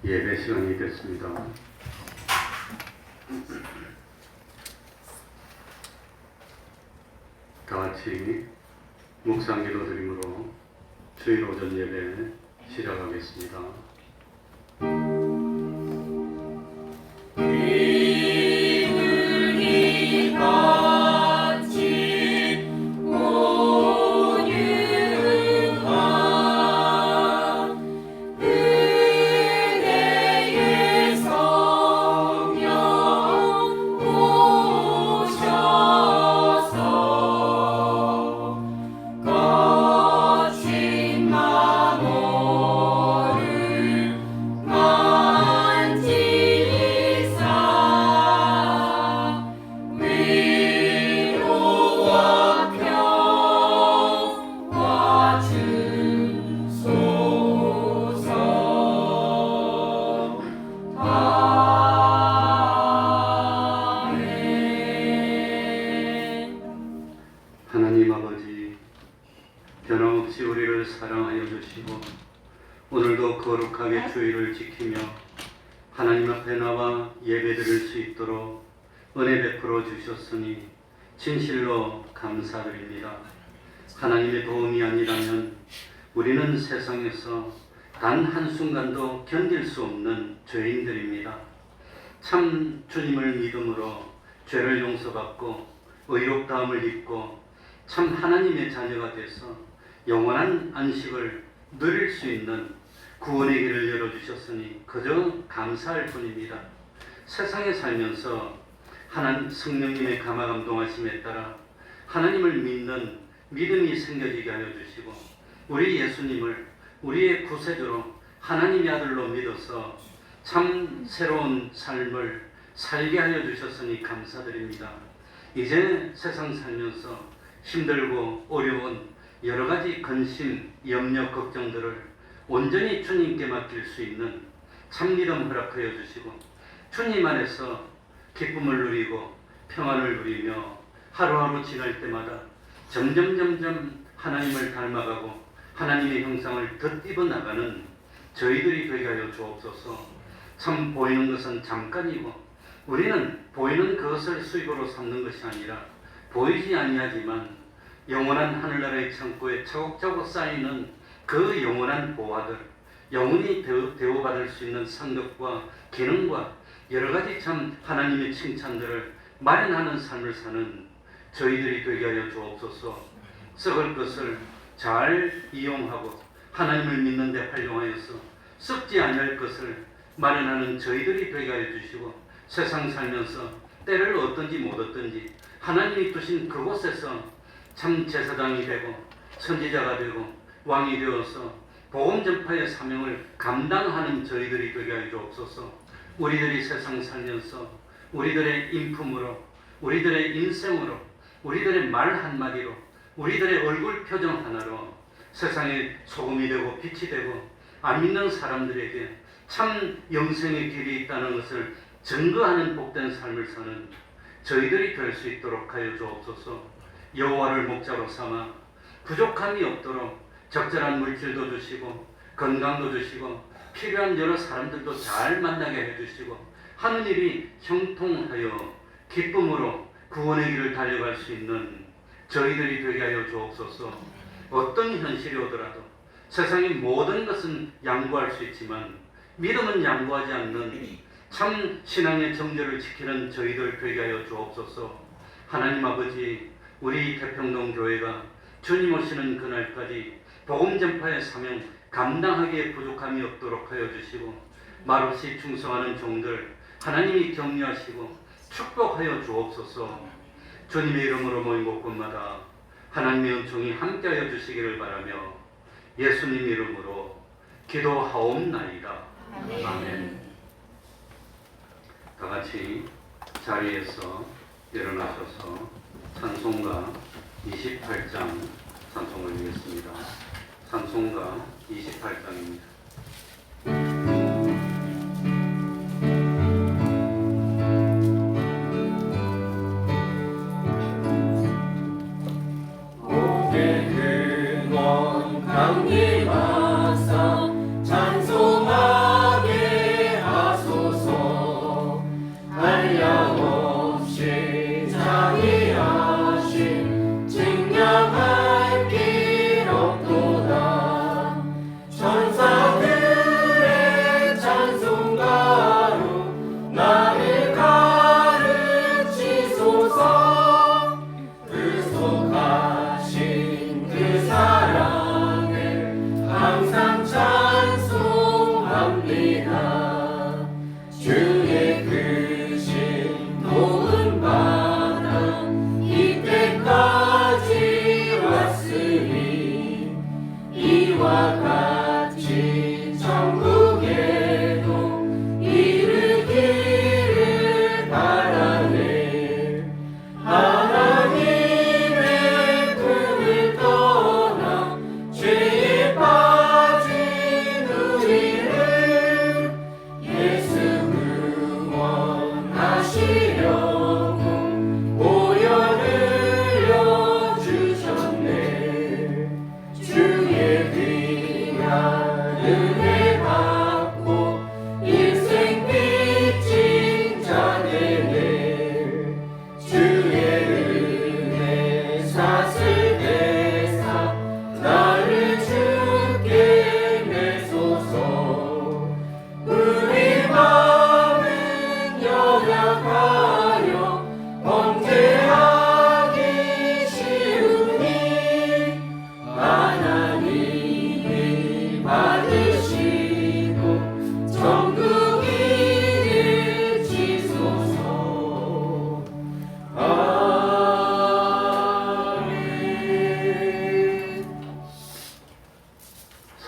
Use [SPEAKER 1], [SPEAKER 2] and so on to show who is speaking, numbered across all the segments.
[SPEAKER 1] 예배 시간이 됐습니다. 다 같이 묵상 기도 드림으로 주일 오전 예배 시작하겠습니다. 하나님 아버지, 변함없이 우리를 사랑하여 주시고 오늘도 거룩하게 주일을 지키며 하나님 앞에 나와 예배드릴 수 있도록 은혜 베풀어 주셨으니 진실로 감사드립니다. 하나님의 도움이 아니라면 우리는 세상에서 단 한순간도 견딜 수 없는 죄인들입니다. 참 주님을 믿음으로 죄를 용서받고 의롭다함을 입고 참 하나님의 자녀가 돼서 영원한 안식을 누릴 수 있는 구원의 길을 열어주셨으니 그저 감사할 뿐입니다. 세상에 살면서 하나님 성령님의 감화감동하심에 따라 하나님을 믿는 믿음이 생겨지게 하여 주시고 우리 예수님을 우리의 구세주로 하나님의 아들로 믿어서 참 새로운 삶을 살게 하여 주셨으니 감사드립니다. 이제 세상 살면서 힘들고 어려운 여러 가지 근심, 염려, 걱정들을 온전히 주님께 맡길 수 있는 참 믿음 허락하여 주시고 주님 안에서 기쁨을 누리고 평안을 누리며 하루하루 지날 때마다 점점 하나님을 닮아가고 하나님의 형상을 덧입어 나가는 저희들이 되게 하여 주옵소서. 참 보이는 것은 잠깐이고 우리는 보이는 그것을 수입으로 삼는 것이 아니라 보이지 아니하지만 영원한 하늘나라의 창고에 차곡차곡 쌓이는 그 영원한 보화들, 영원히 대우받을 수 있는 상급과 기능과 여러 가지 참 하나님의 칭찬들을 마련하는 삶을 사는 저희들이 되게 하여 주옵소서. 썩을 것을 잘 이용하고 하나님을 믿는 데 활용하여서 썩지 아니할 것을 마련하는 저희들이 되게 하여 주시고 세상 살면서 때를 얻든지 못 얻든지 하나님이 두신 그곳에서 참 제사장이 되고 선지자가 되고 왕이 되어서 복음 전파의 사명을 감당하는 저희들이 되게 하여 주옵소서. 우리들이 세상 살면서 우리들의 인품으로 우리들의 인생으로 우리들의 말 한마디로 우리들의 얼굴 표정 하나로 세상에 소금이 되고 빛이 되고 안 믿는 사람들에게 참 영생의 길이 있다는 것을 증거하는 복된 삶을 사는 저희들이 될 수 있도록 하여 주옵소서. 여호와를 목자로 삼아 부족함이 없도록 적절한 물질도 주시고 건강도 주시고 필요한 여러 사람들도 잘 만나게 해주시고 하는 일이 형통하여 기쁨으로 구원의 길을 달려갈 수 있는 저희들이 되게 하여 주옵소서. 어떤 현실이 오더라도 세상의 모든 것은 양보할 수 있지만 믿음은 양보하지 않는 참 신앙의 정절을 지키는 저희들 되게 하여 주옵소서. 하나님 아버지, 우리 태평동 교회가 주님 오시는 그날까지 복음 전파의 사명 감당하기에 부족함이 없도록 하여 주시고 말없이 충성하는 종들 하나님이 격려하시고 축복하여 주옵소서. 주님의 이름으로 모인 곳곳마다 하나님의 은총이 함께하여 주시기를 바라며 예수님 이름으로 기도하옵나이다. 아멘. 다 같이 자리에서 일어나셔서 찬송가 28장 찬송을 드리겠습니다. 찬송가 28장입니다.
[SPEAKER 2] 고개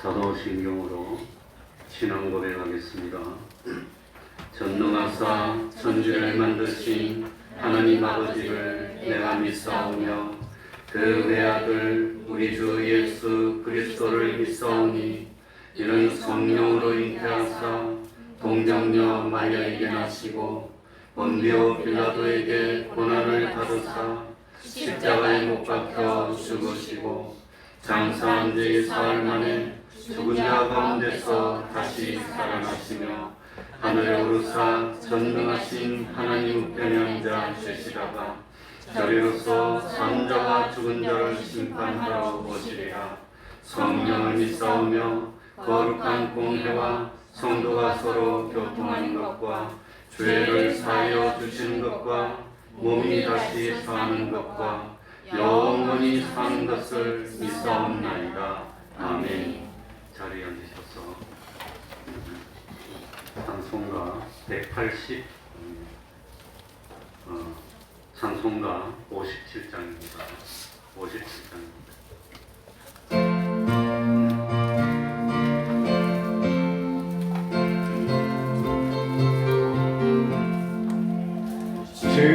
[SPEAKER 1] 사도신경으로 신앙 고백하겠습니다. 전능하사 천지를 만드신 하나님 아버지를 내가 믿사오며 그 외아들 우리 주 예수 그리스도를 믿사오니 이는 성령으로 잉태하사 동정녀 마리아에게 나시고 본디오 빌라도에게 고난을 받으사 십자가에 못 박혀 죽으시고 장사한 지 사흘 만에 죽은 자 가운데서 다시 살아나시며 하늘에 오르사 전능하신 하나님 우편에 앉아 계시다가 저리로서 산 자와 죽은 자를 심판하러 오시리라. 성령을 믿사오며 거룩한 공회와 성도가 서로 교통하는 것과 죄를 사하여 주시는 것과 몸이 다시 사는 것과 영원히 사는 것을 믿사옵나이다. 아멘. 자리에 앉으셔서 찬송가 180 찬송가 57장입니다. 57장입니다.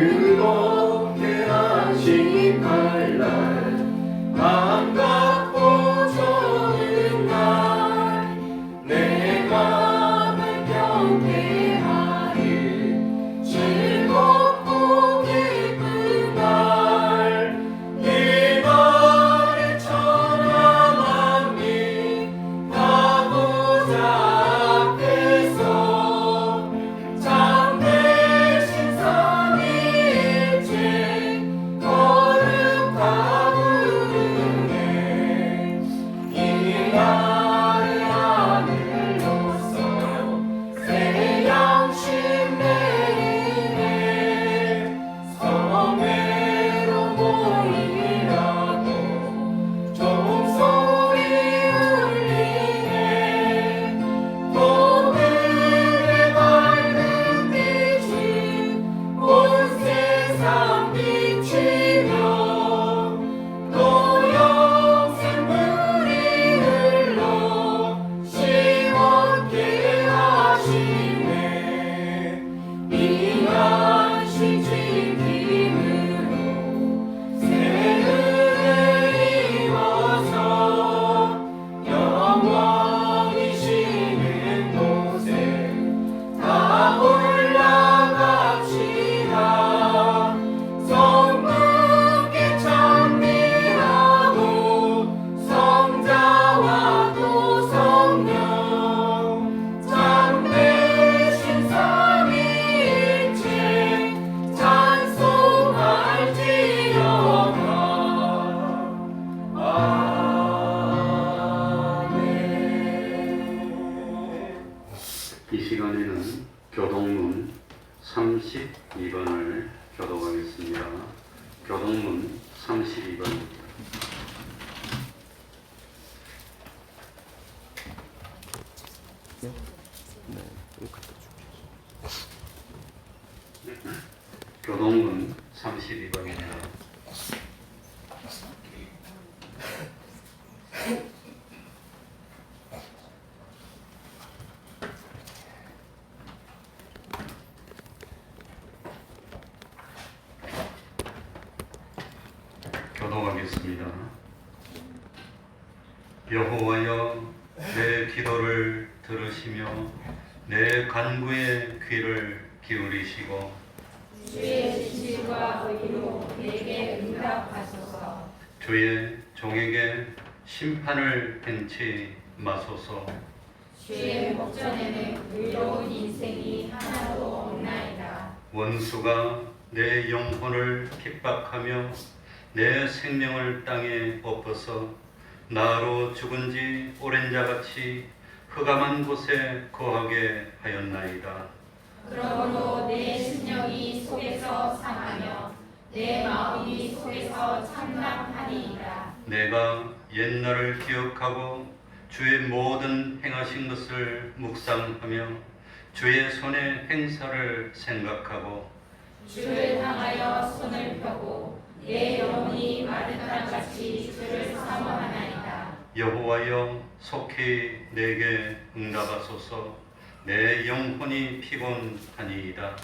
[SPEAKER 2] 즐겁게 하신 발날 반갑고 좋은 날 내 맘을 경배하리 즐겁고 기쁜 날 이
[SPEAKER 1] 시간에는 교동문 32번을 교독하겠습니다. 교동문 32번입니다. 교동문 32번입니다. 교독하겠습니다. 여호와여, 내 기도를 들으시며 내 간구에 귀를 기울이시고
[SPEAKER 3] 주의 진실과 의로 내게 응답하소서.
[SPEAKER 1] 주의 종에게 심판을 행치 마소서.
[SPEAKER 3] 주의 목전에는 의로운 인생이 하나도 없나이다.
[SPEAKER 1] 원수가 내 영혼을 핍박하며 내 생명을 땅에 엎어서 나로 죽은 지 오랜 자같이 흑암한 곳에 거하게 하였나이다.
[SPEAKER 3] 그러므로 내 심령이 속에서 상하며 내 마음이 속에서 참담하니이다.
[SPEAKER 1] 내가 옛날을 기억하고 주의 모든 행하신 것을 묵상하며 주의 손의 행사를 생각하고
[SPEAKER 3] 주를 향하여 손을 펴고 내 영혼이 마른 땅같이 주를 사모하나이다.
[SPEAKER 1] 여호와여, 속히 내게 응답하소서. 내 영혼이 피곤하니이다.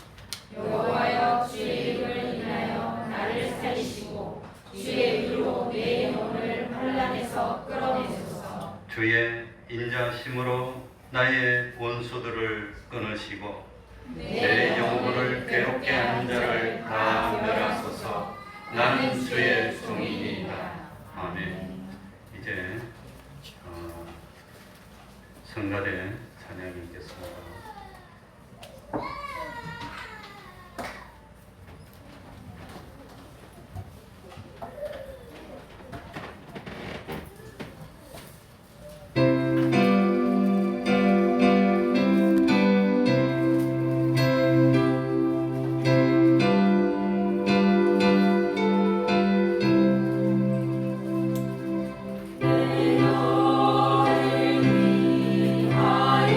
[SPEAKER 3] 여호와여, 주의 이름을 인하여 나를 살리시고 주의 의로 내 영혼을 환난에서 끌어내소서.
[SPEAKER 1] 주의 인자심으로 나의 원수들을 끊으시고 내 영혼을 괴롭게 하는 자를 다 멸하소서. 나는 주의 종이니이다. 아멘. 이제 성가대 찬양이 있겠습니다.
[SPEAKER 3] 내 너를 위하여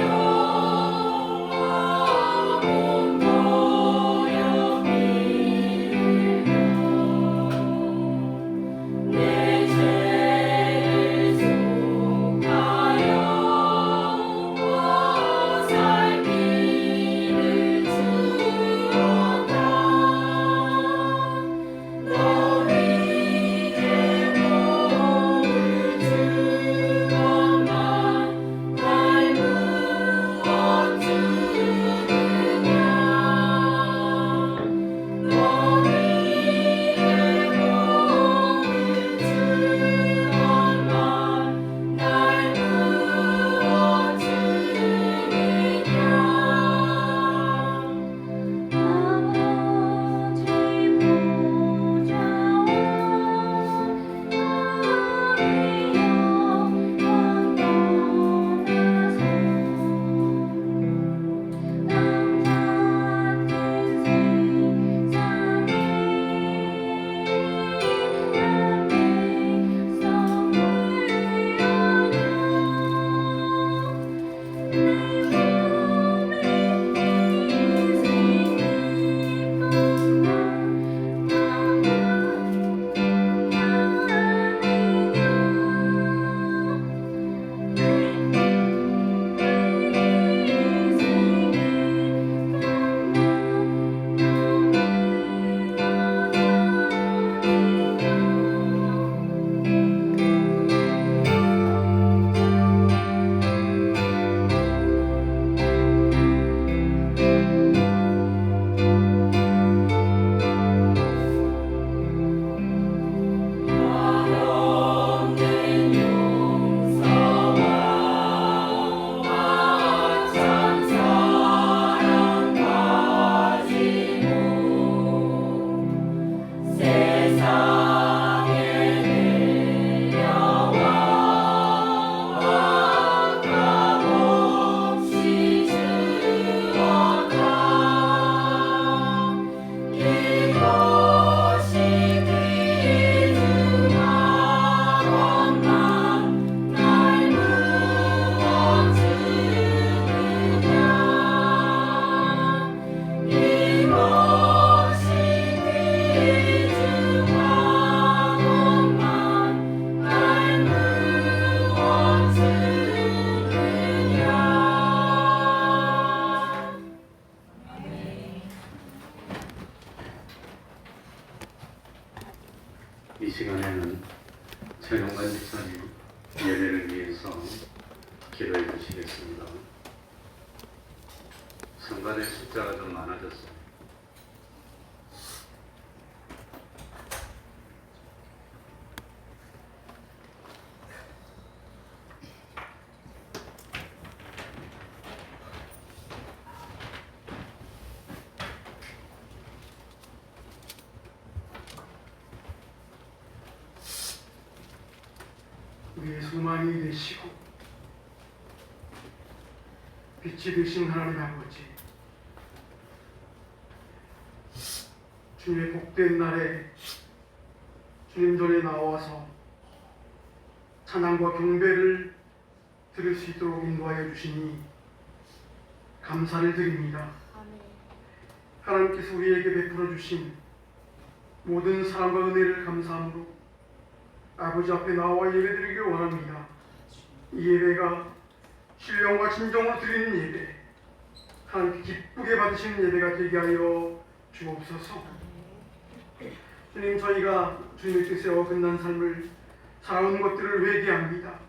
[SPEAKER 1] 김기찬 집사님 예배를 위해서 기도해 주시겠습니다. 성가대 숫자가 좀 많아졌어요.
[SPEAKER 4] 우리의 소망이 되시고 빛이 되신 하나님 아버지, 주님의 복된 날에 주님 전에 나와서 찬양과 경배를 들을 수 있도록 인도하여 주시니 감사를 드립니다. 하나님께서 우리에게 베풀어 주신 모든 사랑과 은혜를 감사함으로 아버지 앞에 나와 예배드리길 원합니다. 이 예배가 신령과 진정으로 드리는 예배, 하나님께 기쁘게 받으시는 예배가 되게 하여 주옵소서. 주님, 저희가 주님의 뜻에 어긋난 삶을 살아온 것들을 회개합니다.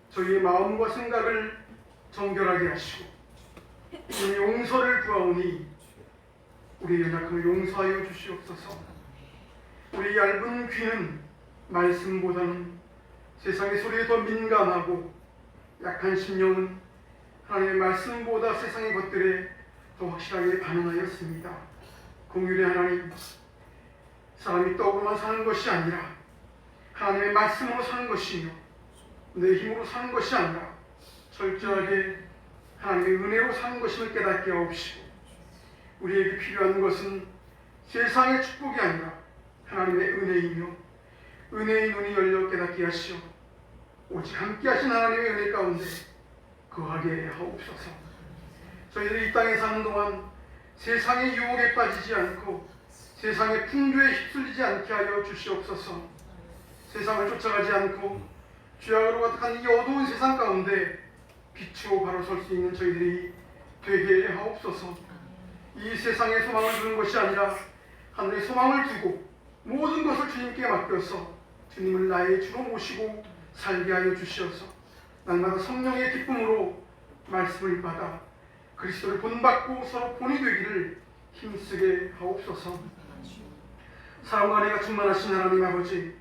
[SPEAKER 4] 저희의 마음과 생각을 정결하게 하시고 주님의 용서를 구하오니 우리의 연약함을 용서하여 주시옵소서. 우리 얇은 귀는 말씀보다는 세상의 소리에 더 민감하고 약한 심령은 하나님의 말씀보다 세상의 것들에 더 확실하게 반응하였습니다. 공율의 하나님, 사람이 떡으로만 사는 것이 아니라 하나님의 말씀으로 사는 것이며 내 힘으로 사는 것이 아니라 철저하게 하나님의 은혜로 사는 것임을 깨닫게 하옵시고, 우리에게 필요한 것은 세상의 축복이 아니라 하나님의 은혜이며 은혜의 눈이 열려 깨닫게 하시오 오직 함께 하신 하나님의 은혜 가운데 거하게 하옵소서. 저희들이 이 땅에 사는 동안 세상의 유혹에 빠지지 않고 세상의 풍조에 휩쓸리지 않게 하여 주시옵소서. 세상을 쫓아가지 않고 죄악으로 가득한 이 어두운 세상 가운데 빛으로 바로 설 수 있는 저희들이 되게 하옵소서. 이 세상에 소망을 두는 것이 아니라 하늘에 소망을 두고 모든 것을 주님께 맡겨서 주님을 나의 주로 모시고 살게 하여 주시어서 날마다 성령의 기쁨으로 말씀을 받아 그리스도를 본받고 서로 본이 되기를 힘쓰게 하옵소서. 사랑과 은혜가 충만하신 하나님 아버지,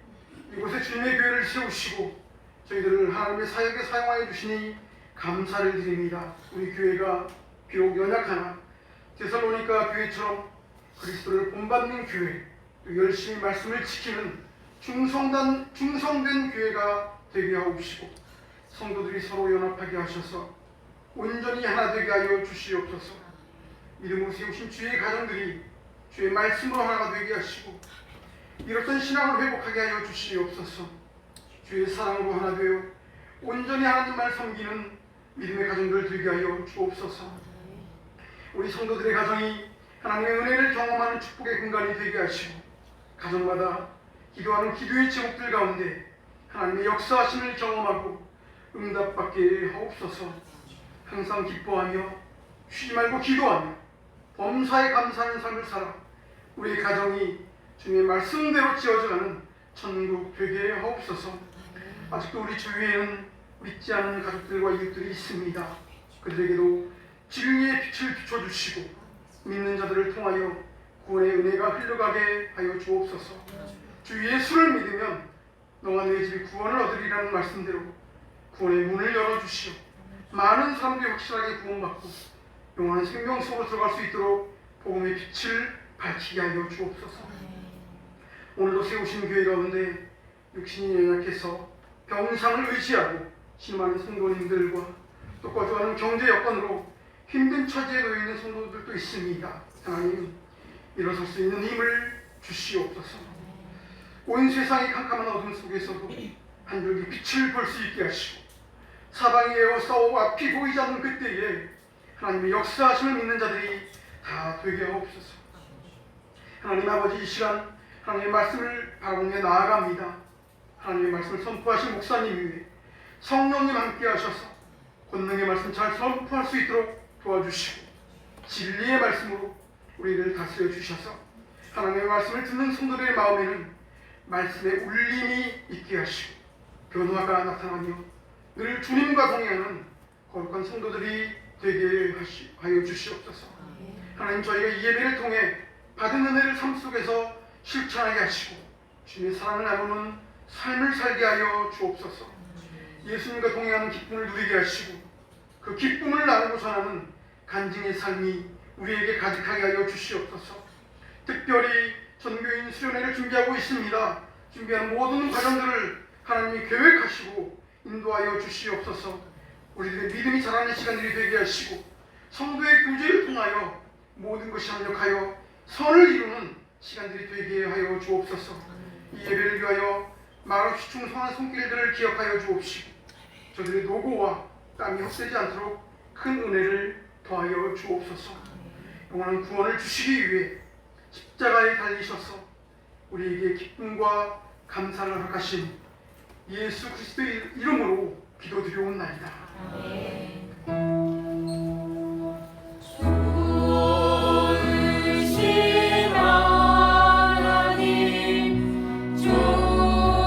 [SPEAKER 4] 이곳에 주님의 교회를 세우시고 저희들을 하나님의 사역에 사용하여 주시니 감사를 드립니다. 우리 교회가 비록 연약하나 데살로니가 교회처럼 그리스도를 본받는 교회, 또 열심히 말씀을 지키는 중성된 교회가 되게 하옵시고 성도들이 서로 연합하게 하셔서 온전히 하나 되게 하여 주시옵소서. 믿음으로 세우신 주의 가정들이 주의 말씀으로 하나가 되게 하시고 이렇던 신앙을 회복하게 하여 주시옵소서. 주의 사랑으로 하나 되어 온전히 하나님만 섬기는 믿음의 가정들을 되게 하여 주옵소서. 우리 성도들의 가정이 하나님의 은혜를 경험하는 축복의 공간이 되게 하시고 가정마다 기도하는 기도의 제목들 가운데 하나님의 역사하심을 경험하고 응답받게 하옵소서. 항상 기뻐하며 쉬지 말고 기도하며 범사에 감사하는 삶을 살아 우리 가정이 주님의 말씀대로 지어져가는 천국 되게 하옵소서. 아직도 우리 주위에는 믿지 않는 가족들과 이웃들이 있습니다. 그들에게도 진리의 빛을 비춰주시고 믿는 자들을 통하여 구원의 은혜가 흘러가게 하여 주옵소서. 주 예수를 믿으면 너와 내 집이 구원을 얻으리라는 말씀대로 구원의 문을 열어주시오. 많은 사람들이 확실하게 구원받고 영원한 생명 속으로 들어갈 수 있도록 복음의 빛을 밝히게 하여 주옵소서. 오늘도 세우신 교회 가운데 육신이 연약해서 병상을 의지하고 심한 성도님들과 또 거주하는 경제 여건으로 힘든 처지에 놓여 있는 성도들도 있습니다. 하나님, 일어설 수 있는 힘을 주시옵소서. 온 세상의 캄캄한 어둠 속에서도 한 줄기 빛을 볼 수 있게 하시고 사방이 에워싸고 앞이 보이지 않는 그때에 하나님의 역사하심을 믿는 자들이 다 되게 하옵소서. 하나님 아버지, 이 시간 하나님의 말씀을 바라보며 나아갑니다. 하나님의 말씀을 선포하신 목사님 위에 성령님 함께 하셔서 권능의 말씀 잘 선포할 수 있도록 도와주시고 진리의 말씀으로 우리를 다스려 주셔서 하나님의 말씀을 듣는 성도들의 마음에는 말씀의 울림이 있게 하시고 변화가 나타나며 늘 주님과 동행하는 거룩한 성도들이 되게 하여 주시옵소서. 하나님, 저희가 이 예배를 통해 받은 은혜를 삶 속에서 실천하게 하시고 주님의 사랑을 나누는 삶을 살게 하여 주옵소서. 예수님과 동행하는 기쁨을 누리게 하시고 그 기쁨을 나누고 전하는 간증의 삶이 우리에게 가득하게 하여 주시옵소서. 특별히 전교인 수련회를 준비하고 있습니다. 준비하는 모든 과정들을 하나님이 계획하시고 인도하여 주시옵소서. 우리들의 믿음이 자라는 시간들이 되게 하시고 성도의 교제를 통하여 모든 것이 합력하여 선을 이루는 시간들이 되게 하여 주옵소서. 이 예배를 위하여 말없이 충성한 손길들을 기억하여 주옵시고 저들의 노고와 땀이 헛되지 않도록 큰 은혜를 더하여 주옵소서. 영원한 구원을 주시기 위해 십자가에 달리셔서 우리에게 기쁨과 감사를 허락하신 예수 그리스도의 이름으로 기도드려옵나이다.
[SPEAKER 3] 좋으신 하나님, 좋으신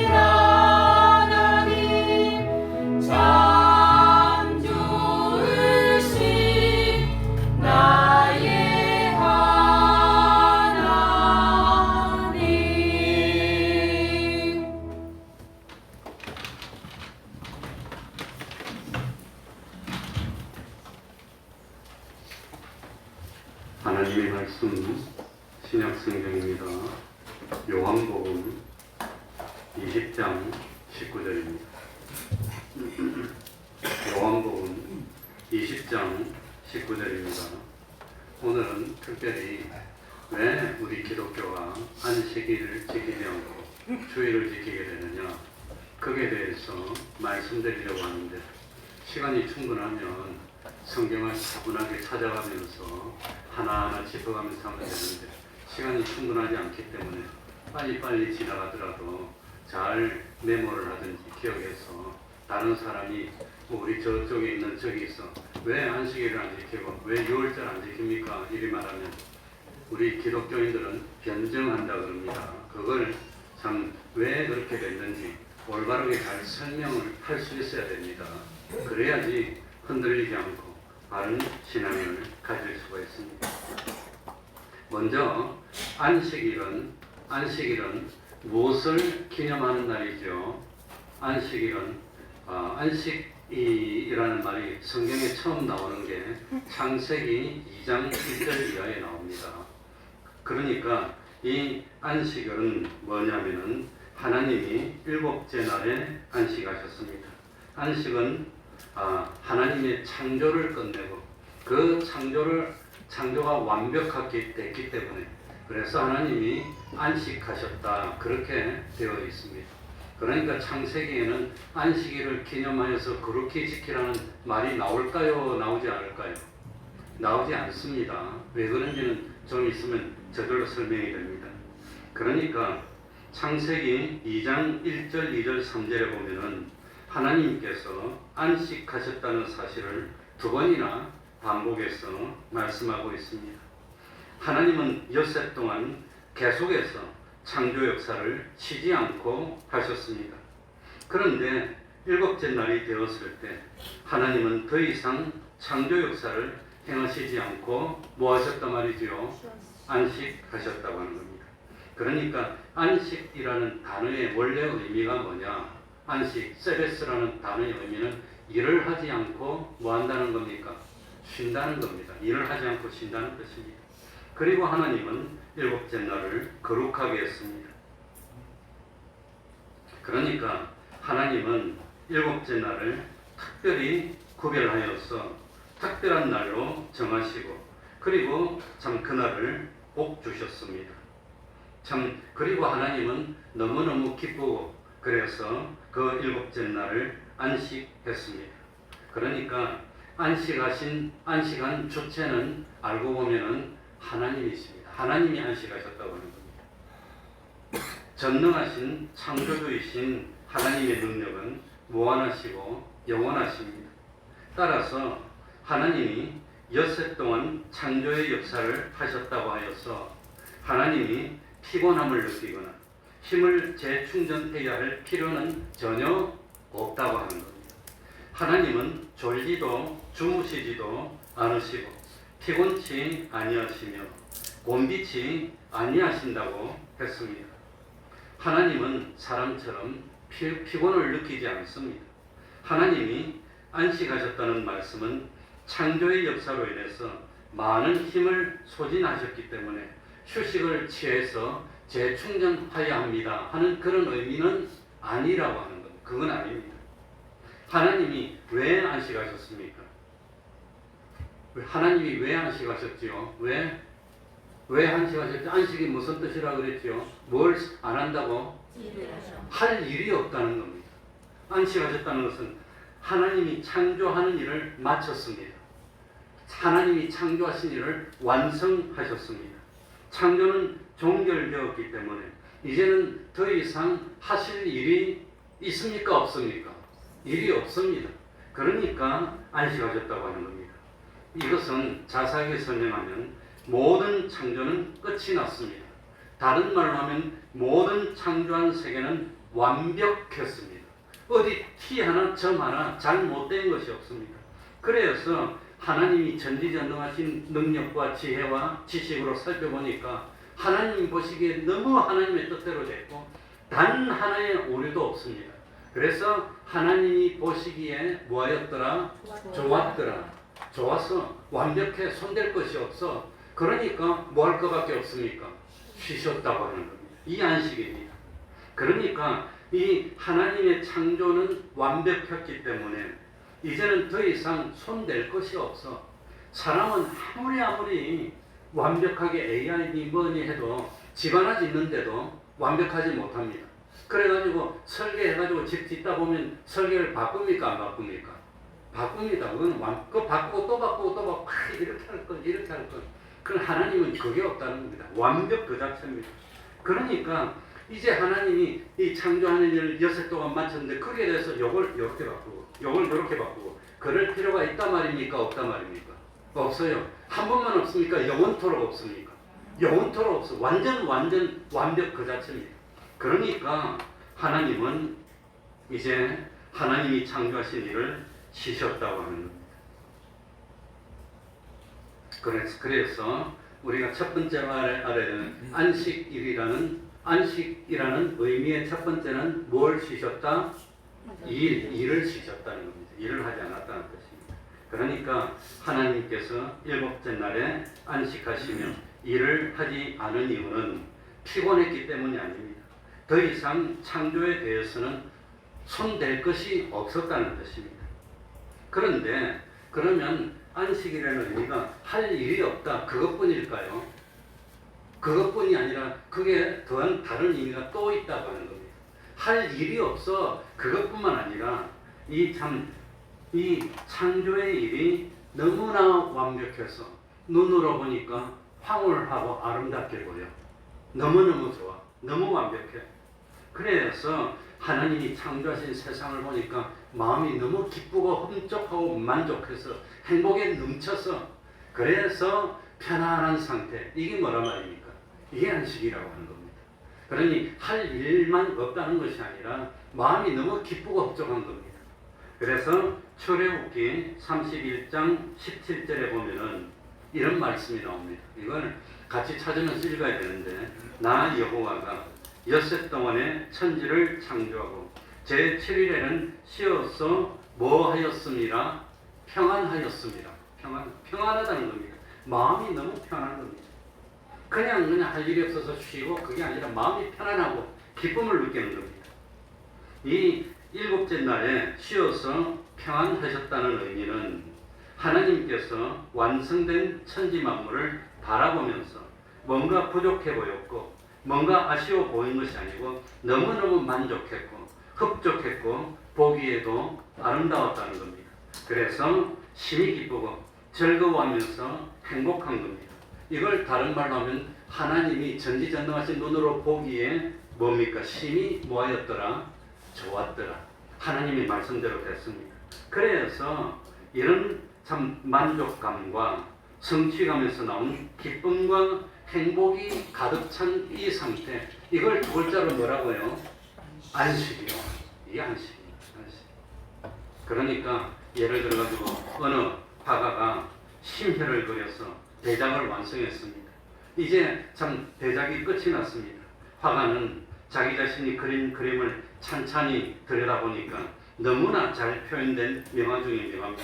[SPEAKER 3] 하나님, 참 좋으신 나의 하나님.
[SPEAKER 1] 하나님의 말씀 신약성경입니다. 요한복음 20장 19절입니다. 요한복음 20장 19절입니다. 오늘은 특별히 왜 우리 기독교가 안식일을 지키지 않고 주일을 지키게 되느냐, 거기에 대해서 말씀드리려고 하는데, 시간이 충분하면 성경을 차분하게 찾아가면서 하나하나 짚어가면서 하면 되는데 시간이 충분하지 않기 때문에 빨리빨리 지나가더라도 잘 메모를 하든지 기억해서 다른 사람이 우리 저쪽에 있는 저기 있어 왜 안식일을 안 지키고 왜 6월절 안 지킵니까? 이리 말하면 우리 기독교인들은 변증한다 그럽니다. 그걸 참 왜 그렇게 됐는지 올바르게 잘 설명을 할 수 있어야 됩니다. 그래야지 흔들리지 않고 바른 신앙을 가질 수가 있습니다. 먼저 안식일은 무엇을 기념하는 날이죠? 안식일은 안식이라는 말이 성경에 처음 나오는 게 창세기 2장 1절 이하에 나옵니다. 그러니까 이 안식일은 뭐냐면은 하나님이 일곱째 날에 안식하셨습니다. 안식은 하나님의 창조를 끝내고 그 창조가 완벽하게 됐기 때문에 그래서 하나님이 안식하셨다 그렇게 되어 있습니다. 그러니까 창세기에는 안식일을 기념하여서 그렇게 지키라는 말이 나올까요? 나오지 않을까요? 나오지 않습니다. 왜 그런지는 좀 있으면 저절로 설명이 됩니다. 그러니까 창세기 2장 1절, 2절, 3절에 보면은 하나님께서 안식하셨다는 사실을 두 번이나 반복해서 말씀하고 있습니다. 하나님은 엿새 동안 계속해서 창조 역사를 쉬지 않고 하셨습니다. 그런데 일곱째 날이 되었을 때 하나님은 더 이상 창조 역사를 행하시지 않고 뭐 하셨단 말이지요? 안식하셨다고 하는 겁니다. 그러니까 안식이라는 단어의 원래 의미가 뭐냐? 안식, 세베스라는 단어의 의미는 일을 하지 않고 뭐 한다는 겁니까? 쉰다는 겁니다. 일을 하지 않고 쉰다는 뜻입니다. 그리고 하나님은 일곱째 날을 거룩하게 했습니다. 그러니까 하나님은 일곱째 날을 특별히 구별하여서 특별한 날로 정하시고 그리고 참 그날을 복 주셨습니다. 참 그리고 하나님은 너무너무 기쁘고 그래서 그 일곱째 날을 안식했습니다. 그러니까 안식한 주체는 알고 보면은 하나님이십니다. 하나님이 안식하셨다고 하는 겁니다. 전능하신 창조주이신 하나님의 능력은 무한하시고 영원하십니다. 따라서 하나님이 엿새 동안 창조의 역사를 하셨다고 하여서 하나님이 피곤함을 느끼거나 힘을 재충전해야 할 필요는 전혀 없다고 하는 겁니다. 하나님은 졸지도 주무시지도 않으시고 피곤치 아니하시며 곤비치 아니하신다고 했습니다. 하나님은 사람처럼 피곤을 느끼지 않습니다. 하나님이 안식하셨다는 말씀은 창조의 역사로 인해서 많은 힘을 소진하셨기 때문에 휴식을 취해서 재충전해야 합니다 하는 그런 의미는 아니라고 하는 겁니다. 그건 아닙니다. 하나님이 왜 안식하셨습니까? 하나님이 왜 안식하셨지요? 왜 안식하셨죠? 안식이 무슨 뜻이라고 그랬지요? 뭘 안 한다고? 할 일이 없다는 겁니다. 안식하셨다는 것은 하나님이 창조하는 일을 마쳤습니다. 하나님이 창조하신 일을 완성하셨습니다. 창조는 종결되었기 때문에 이제는 더 이상 하실 일이 있습니까? 없습니까? 일이 없습니다. 그러니까 안식하셨다고 하는 겁니다. 이것은 자세하게 설명하면 모든 창조는 끝이 났습니다. 다른 말로 하면 모든 창조한 세계는 완벽했습니다. 어디 티 하나 점 하나 잘못된 것이 없습니다. 그래서 하나님이 전지전능하신 능력과 지혜와 지식으로 살펴보니까 하나님 보시기에 너무 하나님의 뜻대로 됐고 단 하나의 오류도 없습니다. 그래서 하나님이 보시기에 뭐하였더라? 좋았더라. 좋았어. 완벽해. 손댈 것이 없어. 그러니까 뭐 할 것밖에 없습니까? 쉬셨다고 하는 겁니다. 이 안식입니다. 그러니까 이 하나님의 창조는 완벽했기 때문에 이제는 더 이상 손댈 것이 없어. 사람은 아무리 완벽하게 AI니 뭐니 해도 집 하나 짓는데도 완벽하지 못합니다. 그래가지고 설계해가지고 집 짓다 보면 설계를 바꿉니까? 안 바꿉니까? 바꿉니다. 그거 바꾸고 또 바꾸고 또 바꾸고 이렇게 할 건, 이렇게 할 건. 그럼 하나님은 그게 없다는 겁니다. 완벽 그 자체입니다. 그러니까 이제 하나님이 이 창조하는 일을 6해 동안 마쳤는데 거기에 대해서 요걸 이렇게 바꾸고 요걸 이렇게 바꾸고 그럴 필요가 있단 말입니까? 없단 말입니까? 없어요. 한 번만 없습니까? 영원토록 없습니까? 영원토록 없어. 완전 완벽 그 자체입니다. 그러니까 하나님은 이제 하나님이 창조하신 일을 쉬셨다고 하는 겁니다. 그래서 우리가 첫 번째 알아야 되는 안식이라는 의미의 첫 번째는 뭘 쉬셨다? 일을 쉬셨다는 겁니다. 일을 하지 않았다는 뜻입니다. 그러니까 하나님께서 일곱째 날에 안식하시며 일을 하지 않은 이유는 피곤했기 때문이 아닙니다. 더 이상 창조에 대해서는 손댈 것이 없었다는 뜻입니다. 그런데 그러면 안식이라는 의미가 할 일이 없다 그것뿐일까요? 그것뿐이 아니라 그게 더한 다른 의미가 또 있다고 하는 겁니다. 할 일이 없어 그것뿐만 아니라 이 창조의 일이 너무나 완벽해서 눈으로 보니까 황홀하고 아름답게 보여. 너무너무 좋아. 너무 완벽해. 그래서 하나님이 창조하신 세상을 보니까 마음이 너무 기쁘고 흠족하고 만족해서 행복에 넘쳐서 그래서 편안한 상태. 이게 뭐란 말입니까? 이게 안식이라고 하는 겁니다. 그러니 할 일만 없다는 것이 아니라 마음이 너무 기쁘고 흡족한 겁니다. 그래서 출애굽기 31장 17절에 보면은 이런 말씀이 나옵니다. 이걸 같이 찾으면서 읽어야 되는데 나 여호와가 엿새 동안에 천지를 창조하고 제7일에는 쉬어서 뭐 하였습니다? 평안하였습니다. 평안하다는 겁니다. 마음이 너무 편한 겁니다. 그냥 할 일이 없어서 쉬고 그게 아니라 마음이 편안하고 기쁨을 느끼는 겁니다. 이 일곱째 날에 쉬어서 평안하셨다는 의미는 하나님께서 완성된 천지 만물을 바라보면서 뭔가 부족해 보였고 뭔가 아쉬워 보인 것이 아니고 너무너무 만족했고 흡족했고 보기에도 아름다웠다는 겁니다. 그래서 심히 기쁘고 즐거워하면서 행복한 겁니다. 이걸 다른 말로 하면 하나님이 전지전능하신 눈으로 보기에 뭡니까? 심히 뭐하였더라? 좋았더라. 하나님의 말씀대로 됐습니다. 그래서 이런 참 만족감과 성취감에서 나온 기쁨과 행복이 가득 찬 이 상태, 이걸 두 글자로 뭐라고요? 안식이요. 이게 안식입니다. 안식. 그러니까 예를 들어가지고 어느 화가가 심혈을 그려서 대작을 완성했습니다. 이제 참 대작이 끝이 났습니다. 화가는 자기 자신이 그린 그림을 찬찬히 들여다보니까 너무나 잘 표현된 명화 중에 명화입니다.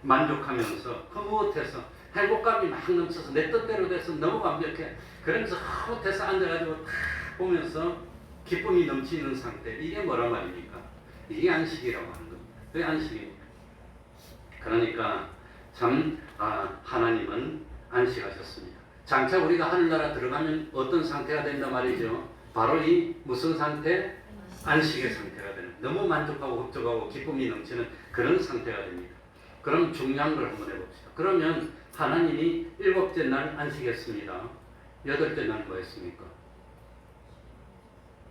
[SPEAKER 1] 만족하면서 흐뭇해서 행복감이 막 넘쳐서 내 뜻대로 돼서 너무 완벽해. 그러면서 흐뭇해서 앉아가지고 탁 보면서 기쁨이 넘치는 상태. 이게 뭐란 말입니까? 이게 안식이라고 하는 겁니다. 그게 안식입니다. 그러니까 참 하나님은 안식하셨습니다. 장차 우리가 하늘나라 들어가면 어떤 상태가 된다 말이죠. 바로 이 무슨 상태? 안식의 상태가 되는, 너무 만족하고 흡족하고 기쁨이 넘치는 그런 상태가 됩니다. 그럼 중요한 걸 한번 해봅시다. 그러면 하나님이 7째 날 안식했습니다. 8째 날 뭐 했습니까?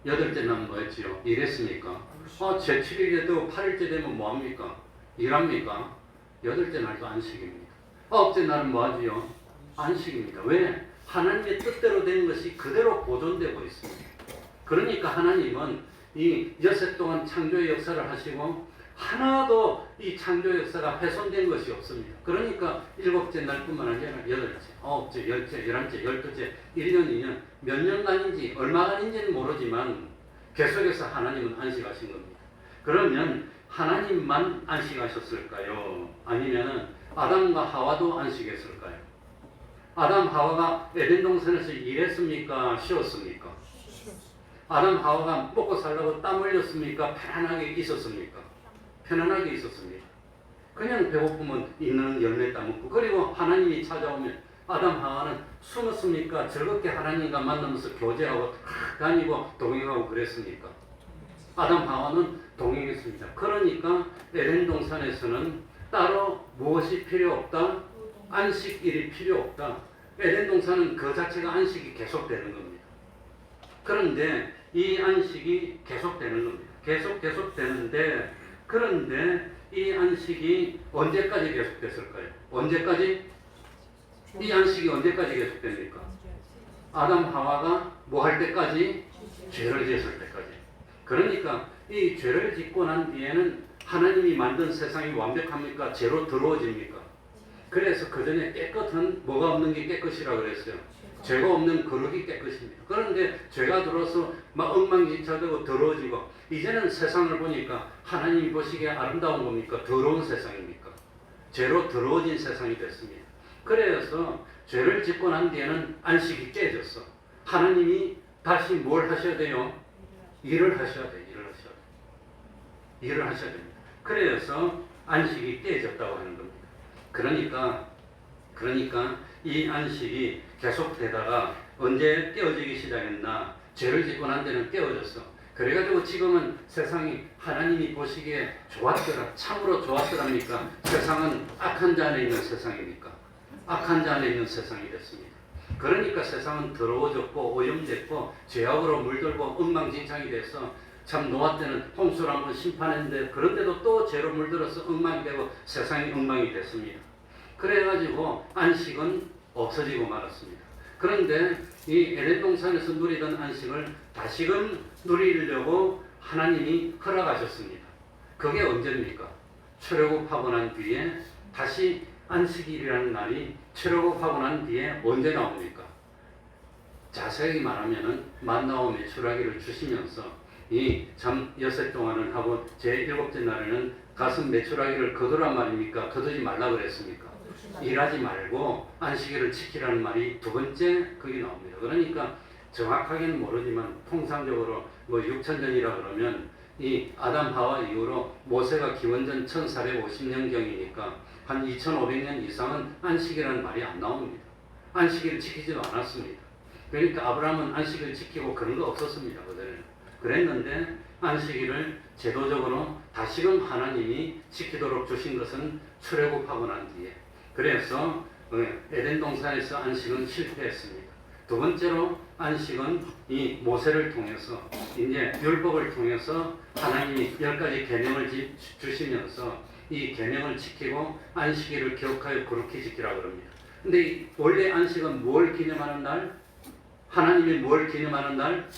[SPEAKER 1] 8째 날 뭐 했지요? 일했습니까? 제7일에도 8일째 되면 뭐 합니까? 일합니까? 8째 날도 안식입니다. 9째 날은 뭐 하지요? 안식입니다. 왜? 하나님의 뜻대로 되는 것이 그대로 보존되고 있습니다. 그러니까 하나님은 이 여섯 동안 창조의 역사를 하시고 하나도 이 창조 역사가 훼손된 것이 없습니다. 그러니까 7째 날뿐만 아니라 8째, 9째, 10째, 11째, 12째, 1년, 2년, 몇 년간인지 얼마간인지는 모르지만 계속해서 하나님은 안식하신 겁니다. 그러면 하나님만 안식하셨을까요? 아니면 아담과 하와도 안식했을까요? 아담 하와가 에덴 동산에서 일했습니까? 쉬었습니까? 아담 하와가 먹고 살라고 땀 흘렸습니까? 편안하게 있었습니까? 편안하게 있었습니다. 그냥 배고프면 있는 열매 따먹고, 그리고 하나님이 찾아오면 아담 하와는 숨었습니까? 즐겁게 하나님과 만나면서 교제하고 다니고 동행하고 그랬습니까? 아담 하와는 동행했습니다. 그러니까 에덴 동산에서는 따로 무엇이 필요 없다? 안식일이 필요 없다. 에덴 동산은 그 자체가 안식이 계속되는 겁니다. 그런데 이 안식이 계속되는 겁니다. 계속되는데, 그런데 이 안식이 언제까지 계속됐을까요? 언제까지? 이 안식이 언제까지 계속됩니까? 아담 하와가 뭐 할 때까지? 죄를 지었을 때까지. 그러니까 이 죄를 짓고 난 뒤에는 하나님이 만든 세상이 완벽합니까? 죄로 더러워집니까? 그래서 그 전에 깨끗한, 뭐가 없는 게 깨끗이라고 그랬어요. 죄가 없는 거룩이 깨끗입니다. 그런데 죄가 들어서 막 엉망진창되고 더러워지고, 이제는 세상을 보니까 하나님이 보시기에 아름다운 겁니까? 더러운 세상입니까? 죄로 더러워진 세상이 됐습니다. 그래서 죄를 짓고 난 뒤에는 안식이 깨졌어. 하나님이 다시 뭘 하셔야 돼요? 일을 하셔야 돼요. 일을 하셔야 됩니다. 그래서 안식이 깨졌다고 하는 겁니다. 그러니까 이 안식이 계속되다가 언제 깨어지기 시작했나? 죄를 짓고 난 데는 깨어졌어. 그래가지고 지금은 세상이 하나님이 보시기에 좋았더라, 참으로 좋았더랍니까? 세상은 악한 자 안에 있는 세상입니까? 악한 자 안에 있는 세상이 됐습니다. 그러니까 세상은 더러워졌고 오염됐고 죄악으로 물들고 엉망진창이 돼서, 참 노아 때는 홍수를 한번 심판했는데 그런데도 또 죄로 물들어서 엉망이 되고 세상이 엉망이 됐습니다. 그래가지고 안식은 없어지고 말았습니다. 그런데 이 에덴 동산에서 누리던 안식을 다시금 누리려고 하나님이 허락하셨습니다. 그게 언제입니까? 출애굽하고 난 뒤에 다시 안식일이라는 날이 출애굽하고 난 뒤에 언제 나옵니까? 자세히 말하면은 만나와 메추라기를 주시면서 이 참 엿새 동안은 하고 제7째 날에는 가슴 메추라기를 거두란 말입니까? 거두지 말라 그랬습니까? 일하지 말고 안식일을 지키라는 말이 두 번째 그게 나옵니다. 그러니까 정확하게는 모르지만 통상적으로 뭐 6,000년이라 그러면 이 아담 하와 이후로 모세가 기원전 1450년경이니까 한 2500년 이상은 안식이라는 말이 안 나옵니다. 안식일을 지키지도 않았습니다. 그러니까 아브라함은 안식을 지키고 그런 거 없었습니다. 그들은. 그랬는데 안식일을 제도적으로 다시금 하나님이 지키도록 주신 것은 출애굽하고 난 뒤에. 그래서 에덴 동산에서 안식은 실패했습니다. 두 번째로 안식은 이 모세를 통해서, 이제 율법을 통해서 하나님이 10가지 계명을 주시면서 이 계명을 지키고 안식일을 기억하여 거룩히 지키라고 합니다. 근데 원래 안식은 뭘 기념하는 날? 하나님이 뭘 기념하는 날?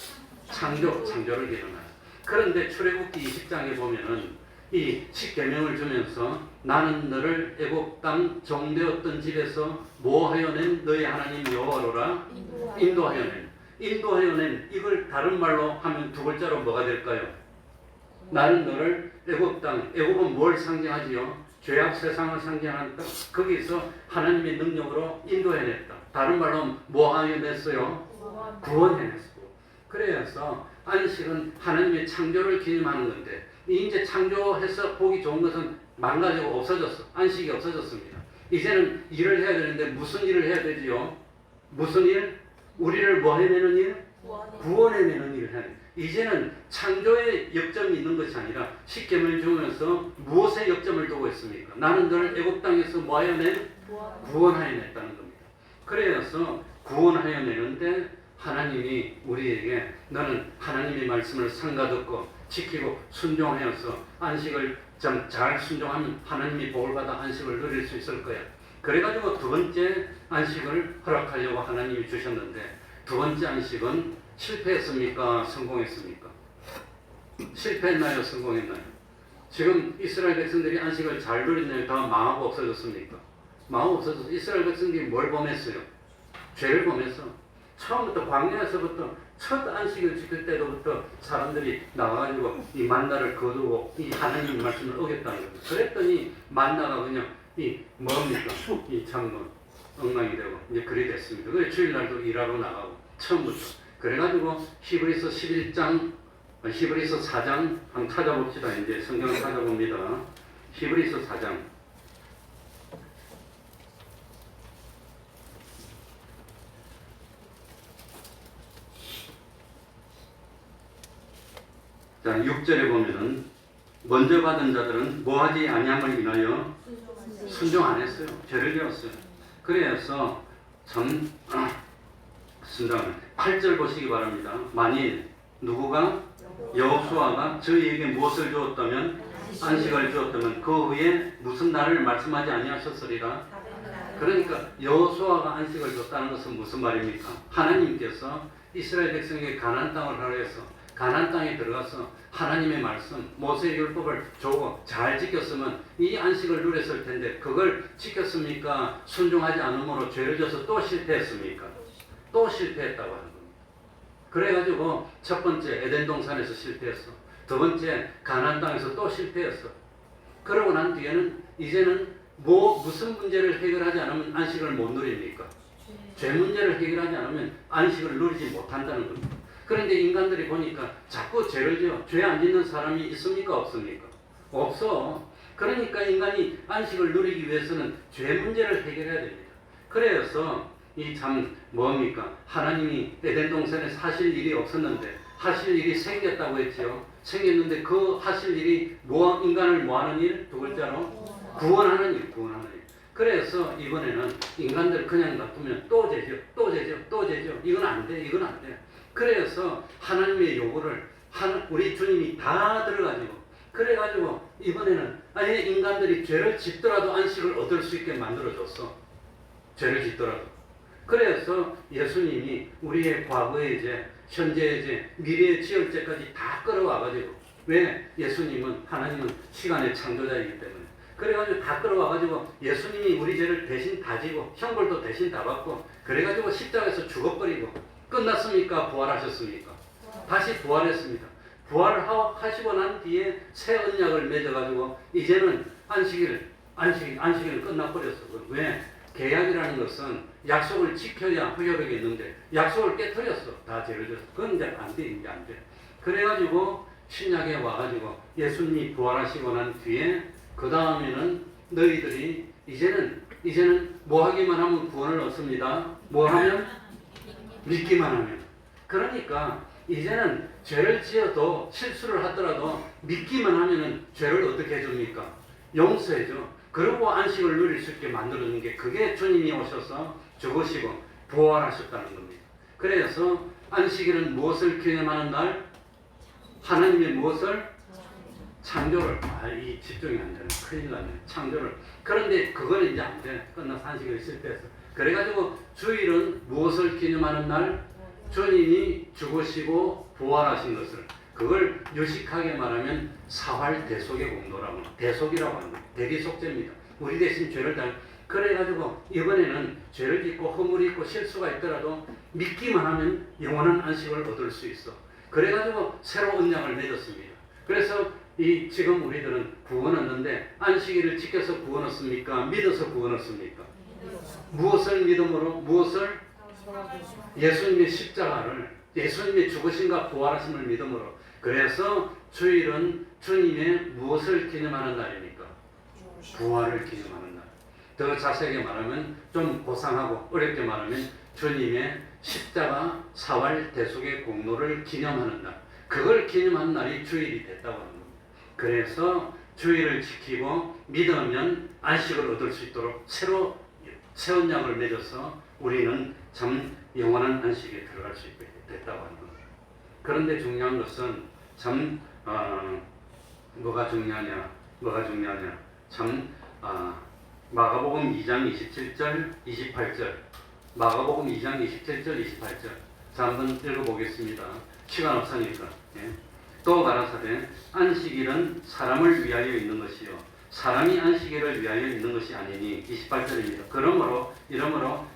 [SPEAKER 1] 창조를 기념하는. 그런데 출애굽기 20장에 보면은 이 10계명을 주면서 나는 너를 애굽 땅 종되었던 집에서 모하여 낸 너희 하나님 여호와로라 인도하여 낸 이걸 다른 말로 하면 두 글자로 뭐가 될까요? 나는 너를 애굽 땅, 애굽은 뭘 상징하지요? 죄악 세상을 상징하는 땅. 거기서 하나님의 능력으로 인도해냈다. 다른 말로 뭐 하여냈어요? 구원해냈어. 그래서 안식은 하나님의 창조를 기념하는 건데 이제 창조해서 보기 좋은 것은 망가지고 없어졌어. 안식이 없어졌습니다. 이제는 일을 해야 되는데 무슨 일을 해야 되지요? 무슨 일? 우리를 뭐 해내는 일? 구원해내는 일을 해야 돼. 이제는 창조의 역점이 있는 것이 아니라 십계명을 주면서 무엇에 역점을 두고 있습니까? 나는 너를 애굽 땅에서 뭐 하여낸? 구원하여냈다는 겁니다. 그래서 구원하여내는데 하나님이 우리에게 너는 하나님의 말씀을 상가듣고 지키고 순종하여서 안식을 잘 순종하면 하나님이 복을 받아 안식을 누릴 수 있을 거야. 그래가지고 두 번째 안식을 허락하려고 하나님이 주셨는데 두 번째 안식은 실패했습니까? 성공했습니까? 실패했나요? 성공했나요? 지금 이스라엘 백성들이 안식을 잘 누렸나요? 다 망하고 없어졌습니까? 망하고 없어져서 이스라엘 백성들이 뭘 범했어요? 죄를 범했어. 처음부터 광야에서부터 첫 안식을 지킬 때부터 사람들이 나와가지고 이 만나를 거두고 이 하나님 말씀을 어겼다는 거예요. 그랬더니 만나가 그냥 이 뭡니까? 이 창문 엉망이 되고 이제 그리 됐습니다. 그래서 주일날도 일하러 나가고 처음부터. 그래가지고 히브리서 11장, 히브리서 4장 한번 찾아봅시다. 이제 성경을 찾아봅니다. 히브리서 4장. 자, 6절에 보면은 먼저 받은 자들은 뭐하지 아니함을 인하여 순종 안 했어요. 죄를 지었어요. 그래서 참 순종을 8절 보시기 바랍니다. 만일 누구가 여호수아가 저희에게 무엇을 주었다면 안식을 주었다면 그 후에 무슨 날을 말씀하지 아니하셨으리라. 그러니까 여호수아가 안식을 줬다는 것은 무슨 말입니까? 하나님께서 이스라엘 백성에게 가나안 땅을 하라 해서 가나안 땅에 들어가서 하나님의 말씀, 모세의 율법을 주고 잘 지켰으면 이 안식을 누렸을 텐데 그걸 지켰습니까? 순종하지 않음으로 죄를 져서 또 실패했습니까? 또 실패했다고 하는 겁니다. 그래가지고 첫 번째 에덴 동산에서 실패했어. 두 번째 가나안 땅에서 또 실패했어. 그러고 난 뒤에는 이제는 무슨 문제를 해결하지 않으면 안식을 못 누립니까? 죄 문제를 해결하지 않으면 안식을 누리지 못한다는 겁니다. 그런데 인간들이 보니까 자꾸 죄를 지어. 죄 안 짓는 사람이 있습니까? 없습니까? 없어. 그러니까 인간이 안식을 누리기 위해서는 죄 문제를 해결해야 됩니다. 그래서 이 참 뭡니까? 하나님이 에덴 동산에서 하실 일이 없었는데 하실 일이 생겼다고 했지요. 생겼는데 그 하실 일이 인간을 뭐하는 일? 두 글자로 구원하는 일. 그래서 이번에는 인간들 그냥 놔두면 또 죄죠. 이건 안 돼. 그래서 하나님의 요구를 우리 주님이 다 들어가지고 그래가지고 이번에는 아예 인간들이 죄를 짓더라도 안식을 얻을 수 있게 만들어줬어. 죄를 짓더라도. 그래서 예수님이 우리의 과거의 죄, 현재의 죄, 미래의 지을 죄까지 다 끌어와가지고 왜? 하나님은 시간의 창조자이기 때문에 그래가지고 다 끌어와가지고 예수님이 우리 죄를 대신 다 지고 형벌도 대신 다 받고 그래가지고 십자가에서 죽어버리고 끝났습니까? 부활하셨습니까? 다시 부활했습니다. 부활하시고 난 뒤에 새 언약을 맺어가지고 이제는 안식일은 끝나버렸어. 왜? 계약이라는 것은 약속을 지켜야 허혈하게 있는데 약속을 깨뜨렸어. 다 죄를 졌어. 그건 이제 안 돼. 그래가지고 신약에 와가지고 예수님이 부활하시고 난 뒤에 그 다음에는 너희들이 이제는 뭐 하기만 하면 구원을 얻습니다. 뭐 하면? 믿기만 하면. 그러니까 이제는 죄를 지어도 실수를 하더라도 믿기만 하면은 죄를 어떻게 해줍니까? 용서해줘. 그리고 안식을 누릴 수 있게 만들어주는 게 그게 주님이 오셔서 죽으시고 부활하셨다는 겁니다. 그래서 안식일은 무엇을 기념하는 날? 하나님의 무엇을? 창조를. 이 집중이 안 되네. 큰일 나네. 창조를. 그런데 그건 이제 안 돼. 끝나서 안식일이 실패해서. 그래가지고 주일은 무엇을 기념하는 날? 주님이 죽으시고 부활하신 것을, 그걸 유식하게 말하면 사활대속의 공로라고, 대속이라고 하는 거예요. 대리속죄입니다. 우리 대신 죄를 다, 그래가지고 이번에는 죄를 짓고 허물이 있고 실수가 있더라도 믿기만 하면 영원한 안식을 얻을 수 있어. 그래가지고 새로 언약을 맺었습니다. 그래서 지금 우리들은 구원 얻는데 안식일을 지켜서 구원 얻습니까? 믿어서 구원 얻습니까? 무엇을 믿음으로? 무엇을? 예수님의 십자가를, 예수님의 죽으심과 부활하심을 믿음으로. 그래서 주일은 주님의 무엇을 기념하는 날입니까? 부활을 기념하는 날. 더 자세하게 말하면, 좀 고상하고 어렵게 말하면 주님의 십자가 사활 대속의 공로를 기념하는 날, 그걸 기념하는 날이 주일이 됐다고 하는 겁니다. 그래서 주일을 지키고 믿으면 안식을 얻을 수 있도록 새로 새 언약을 맺어서 우리는 참 영원한 안식에 들어갈 수 있게 됐다고 하는 겁니다. 그런데 중요한 것은 참 뭐가 중요하냐 참 마가복음 2장 27절 28절, 마가복음 2장 27절 28절, 자 한번 읽어보겠습니다. 시간 없으니까. 예. 또 가라사대 안식일은 사람을 위하여 있는 것이요 사람이 안식일을 위하여 있는 것이 아니니. 28절입니다. 그러므로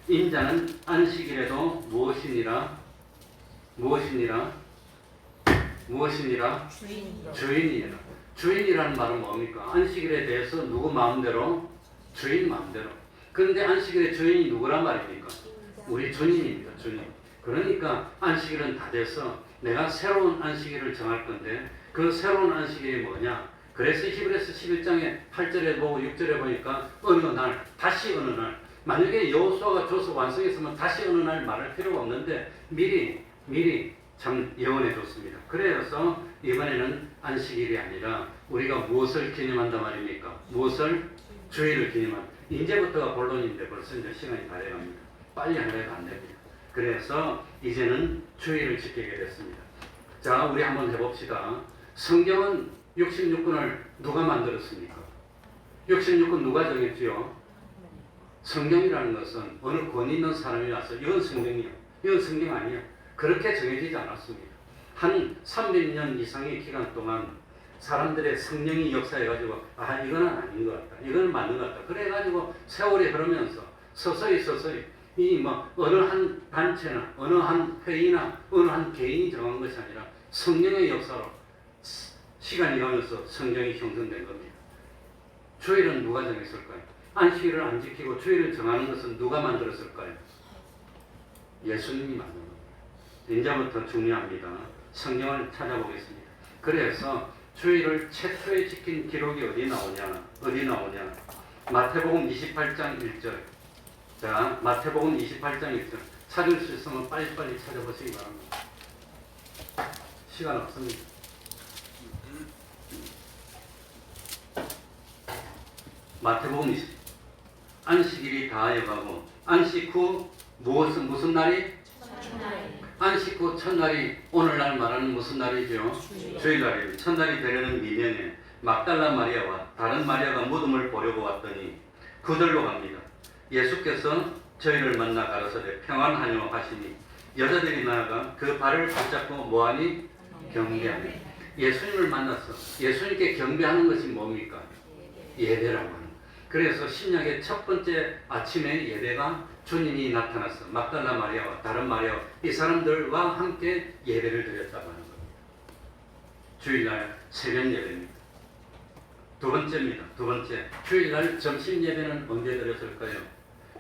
[SPEAKER 1] 인자는 안식일에도 무엇이니라 주인이라. 주인이라는 말은 뭡니까? 안식일에 대해서 누구 마음대로? 주인 마음대로. 그런데 안식일의 주인이 누구란 말입니까? 우리 주님입니다. 주님. 그러니까 안식일은 다 돼서 내가 새로운 안식일을 정할 건데, 그 새로운 안식일이 뭐냐? 그래서 히브리서 11장에 8절에 보고 6절에 보니까 어느 날, 다시 어느 날, 만약에 여호수아가 줘서 완성했으면 다시 어느 날 말할 필요가 없는데 미리 참 예언해 줬습니다. 그래서 이번에는 안식일이 아니라 우리가 무엇을 기념한단 말입니까? 무엇을? 주일을 기념한다. 이제부터가 본론인데 벌써 이제 시간이 다 돼갑니다. 빨리 하려고 안 됩니다. 그래서 이제는 주일을 지키게 됐습니다. 자, 우리 한번 해봅시다. 성경은 66권을 누가 만들었습니까? 66권 누가 정했지요? 성경이라는 것은 어느 권위 있는 사람이 와서 이건 성경이요, 이건 성경 아니야, 그렇게 정해지지 않았습니다. 한 300년 이상의 기간 동안 사람들의 성령이 역사해가지고 이거는 아닌 것 같다, 이거는 맞는 것 같다, 그래가지고 세월이 흐르면서 서서히 어느 한 단체나 어느 한 회의나 어느 한 개인이 정한 것이 아니라 성령의 역사로 시간이 가면서 성경이 형성된 겁니다. 주일은 누가 정했을까요? 안식일을 안 지키고 주일을 정하는 것은 누가 만들었을까요? 예수님이 만든 겁니다. 이제부터 중요합니다. 성경을 찾아보겠습니다. 그래서 주일을 최초에 지킨 기록이 어디 나오냐? 마태복음 28장 1절. 자, 마태복음 28장 1절. 찾을 수 있으면 빨리빨리 찾아보시기 바랍니다. 시간 없습니다. 마태복음 20. 안식일이 다하여가고 안식 후 무슨 날이? 안식 후 첫날이 오늘날 말하는 무슨 날이죠? 주일날입니다. 첫날이 되려는 미명에 막달라 마리아와 다른 마리아가 무덤을 보려고 왔더니 그들로 갑니다. 예수께서 저희를 만나 가라사대 평안하뇨 하시니 여자들이 나아가 그 발을 붙잡고 뭐하니? 경배하니. 예수님을 만나서 예수님께 경배하는 것이 뭡니까? 예배라고 하는. 그래서 신약의 첫 번째 아침의 예배가 주님이 나타나서 막달라 마리아와 다른 마리아, 이 사람들과 함께 예배를 드렸다고 하는 겁니다. 주일날 새벽 예배입니다. 두 번째 주일날 점심 예배는 언제 드렸을까요?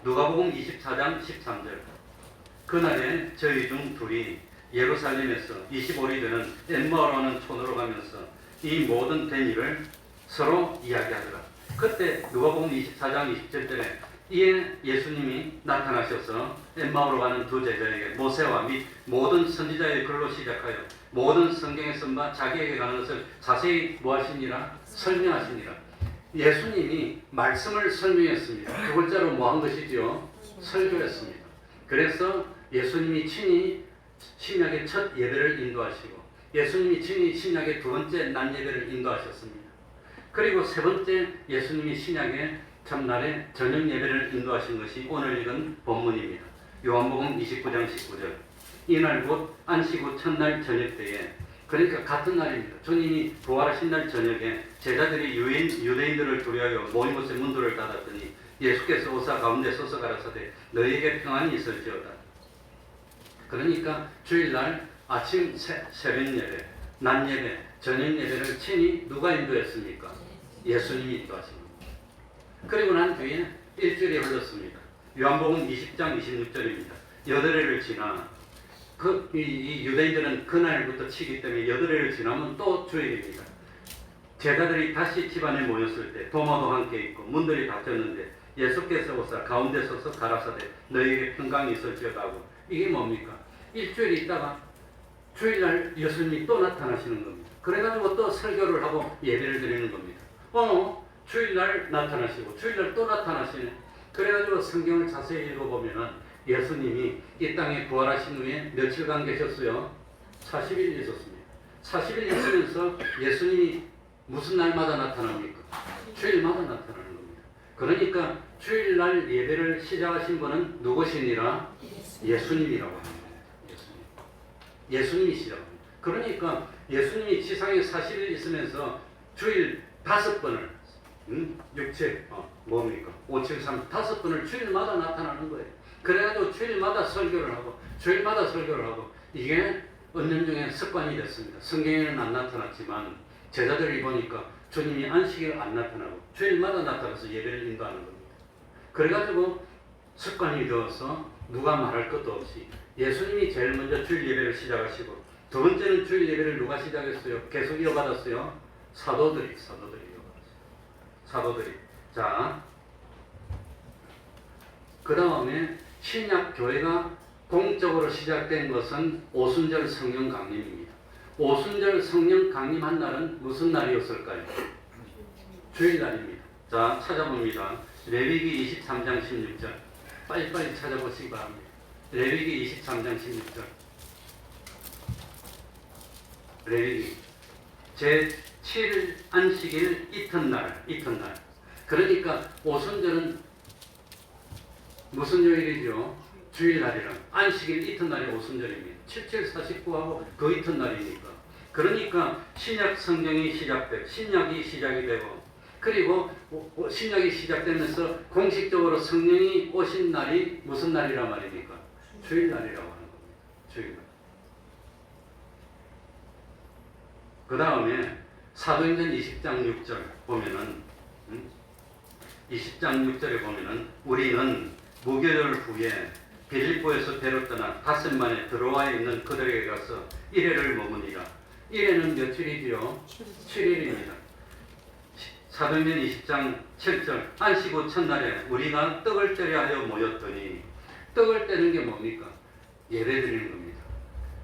[SPEAKER 1] 누가복음 24장 13절. 그날에 저희 중 둘이 예루살렘에서 25리 되는 엠마오라는 촌으로 가면서 이 모든 된 일을 서로 이야기하더라. 그때 누가복음 24장 27절에 이에 예수님이 나타나셔서 엠마오로 가는 두 제자에게 모세와 및 모든 선지자의 글로 시작하여 모든 성경에 쓴 바 자기에게 가는 것을 자세히 뭐하시니라? 설명하시니라. 예수님이 말씀을 설명했습니다. 두 글자로 뭐한 것이지요? 설교했습니다. 그래서 예수님이 친히 신약의 첫 예배를 인도하시고 예수님이 친히 신약의 두 번째 난 예배를 인도하셨습니다. 그리고 세 번째 예수님이 신약의 첫날에 저녁 예배를 인도하신 것이 오늘 읽은 본문입니다. 요한복음 29장 19절. 이날 곧 안식 후 첫날 저녁 때에, 그러니까 같은 날입니다. 주님이 부활하신 날 저녁에 제자들이 유대인들을 두려워 모인 곳에 문들을 닫았더니 예수께서 오사 가운데 서서 가라사대 너희에게 평안이 있을지어다. 그러니까 주일날 아침 새벽 예배, 낮 예배, 저녁 예배를 친히 누가 인도했습니까? 예수님이 인도하신 겁니다. 그리고 난 뒤에 일주일이 흘렀습니다. 요한복음 20장 26절입니다. 여드레를 지나 이 유대인들은 그날부터 치기 때문에 여드레를 지나면 또 주일입니다. 제자들이 다시 집안에 모였을 때 도마도 함께 있고 문들이 닫혔는데 예수께서 오사 가운데 서서 가라사대 너희에게 평강이 있을지어다 하고, 이게 뭡니까? 일주일 있다가 주일날 예수님이 또 나타나시는 겁니다. 그래가지고 또 설교를 하고 예배를 드리는 겁니다. 주일날 나타나시고 주일날 또 나타나시네. 그래가지고 성경을 자세히 읽어보면 예수님이 이 땅에 부활하신 후에 며칠간 계셨어요? 40일 있었습니다. 40일 있으면서 예수님이 무슨 날마다 나타납니까? 주일마다 나타나는 겁니다. 그러니까 주일날 예배를 시작하신 분은 누구시니라? 예수님이라고 하는 겁니다. 예수님이 시작합니다. 그러니까 예수님이 지상에 40일 있으면서 주일 5번을 육체 뭡니까? 573 5번을 주일마다 나타나는 거예요. 그래가지고 주일마다 설교를 하고 이게 은연 중에 습관이 됐습니다. 성경에는 안 나타났지만 제자들이 보니까 주님이 안식일에 안 나타나고 주일마다 나타나서 예배를 인도하는 겁니다. 그래가지고 습관이 되어서 누가 말할 것도 없이 예수님이 제일 먼저 주일 예배를 시작하시고, 두 번째는 주일 예배를 누가 시작했어요? 계속 이어받았어요? 사도들이 이어받았어요. 사도들이. 자, 그 다음에 신약 교회가 공적으로 시작된 것은 오순절 성령 강림입니다. 오순절 성령 강림한 날은 무슨 날이었을까요? 주일날입니다. 자, 찾아봅니다. 레위기 23장 16절. 빨리빨리 찾아보시기 바랍니다. 레위기 23장 16절. 레위기 제7일 안식일 이튿날. 그러니까 오순절은 무슨 요일이죠? 주일날이랑 안식일 이튿날이 오순절입니다. 77, 49하고 그 이튿날이니까. 그러니까 신약 성경이 신약이 시작이 되고, 그리고 신약이 시작되면서 공식적으로 성령이 오신 날이 무슨 날이란 말입니까? 주일날이라고 하는 겁니다. 주일날. 그 다음에 사도행전 20장 6절 보면은 20장 6절에 보면은 우리는 무교절 후에 빌립보에서 배로 떠나 닷새 만에 드로아에 있는 그들에게 가서 1회를 머무니라. 1회는 며칠이지요? 7일입니다. 사도행전 20장 7절 안식 후 첫날에 우리가 떡을 떼려 하여 모였더니, 떡을 떼는 게 뭡니까? 예배 드리는 겁니다.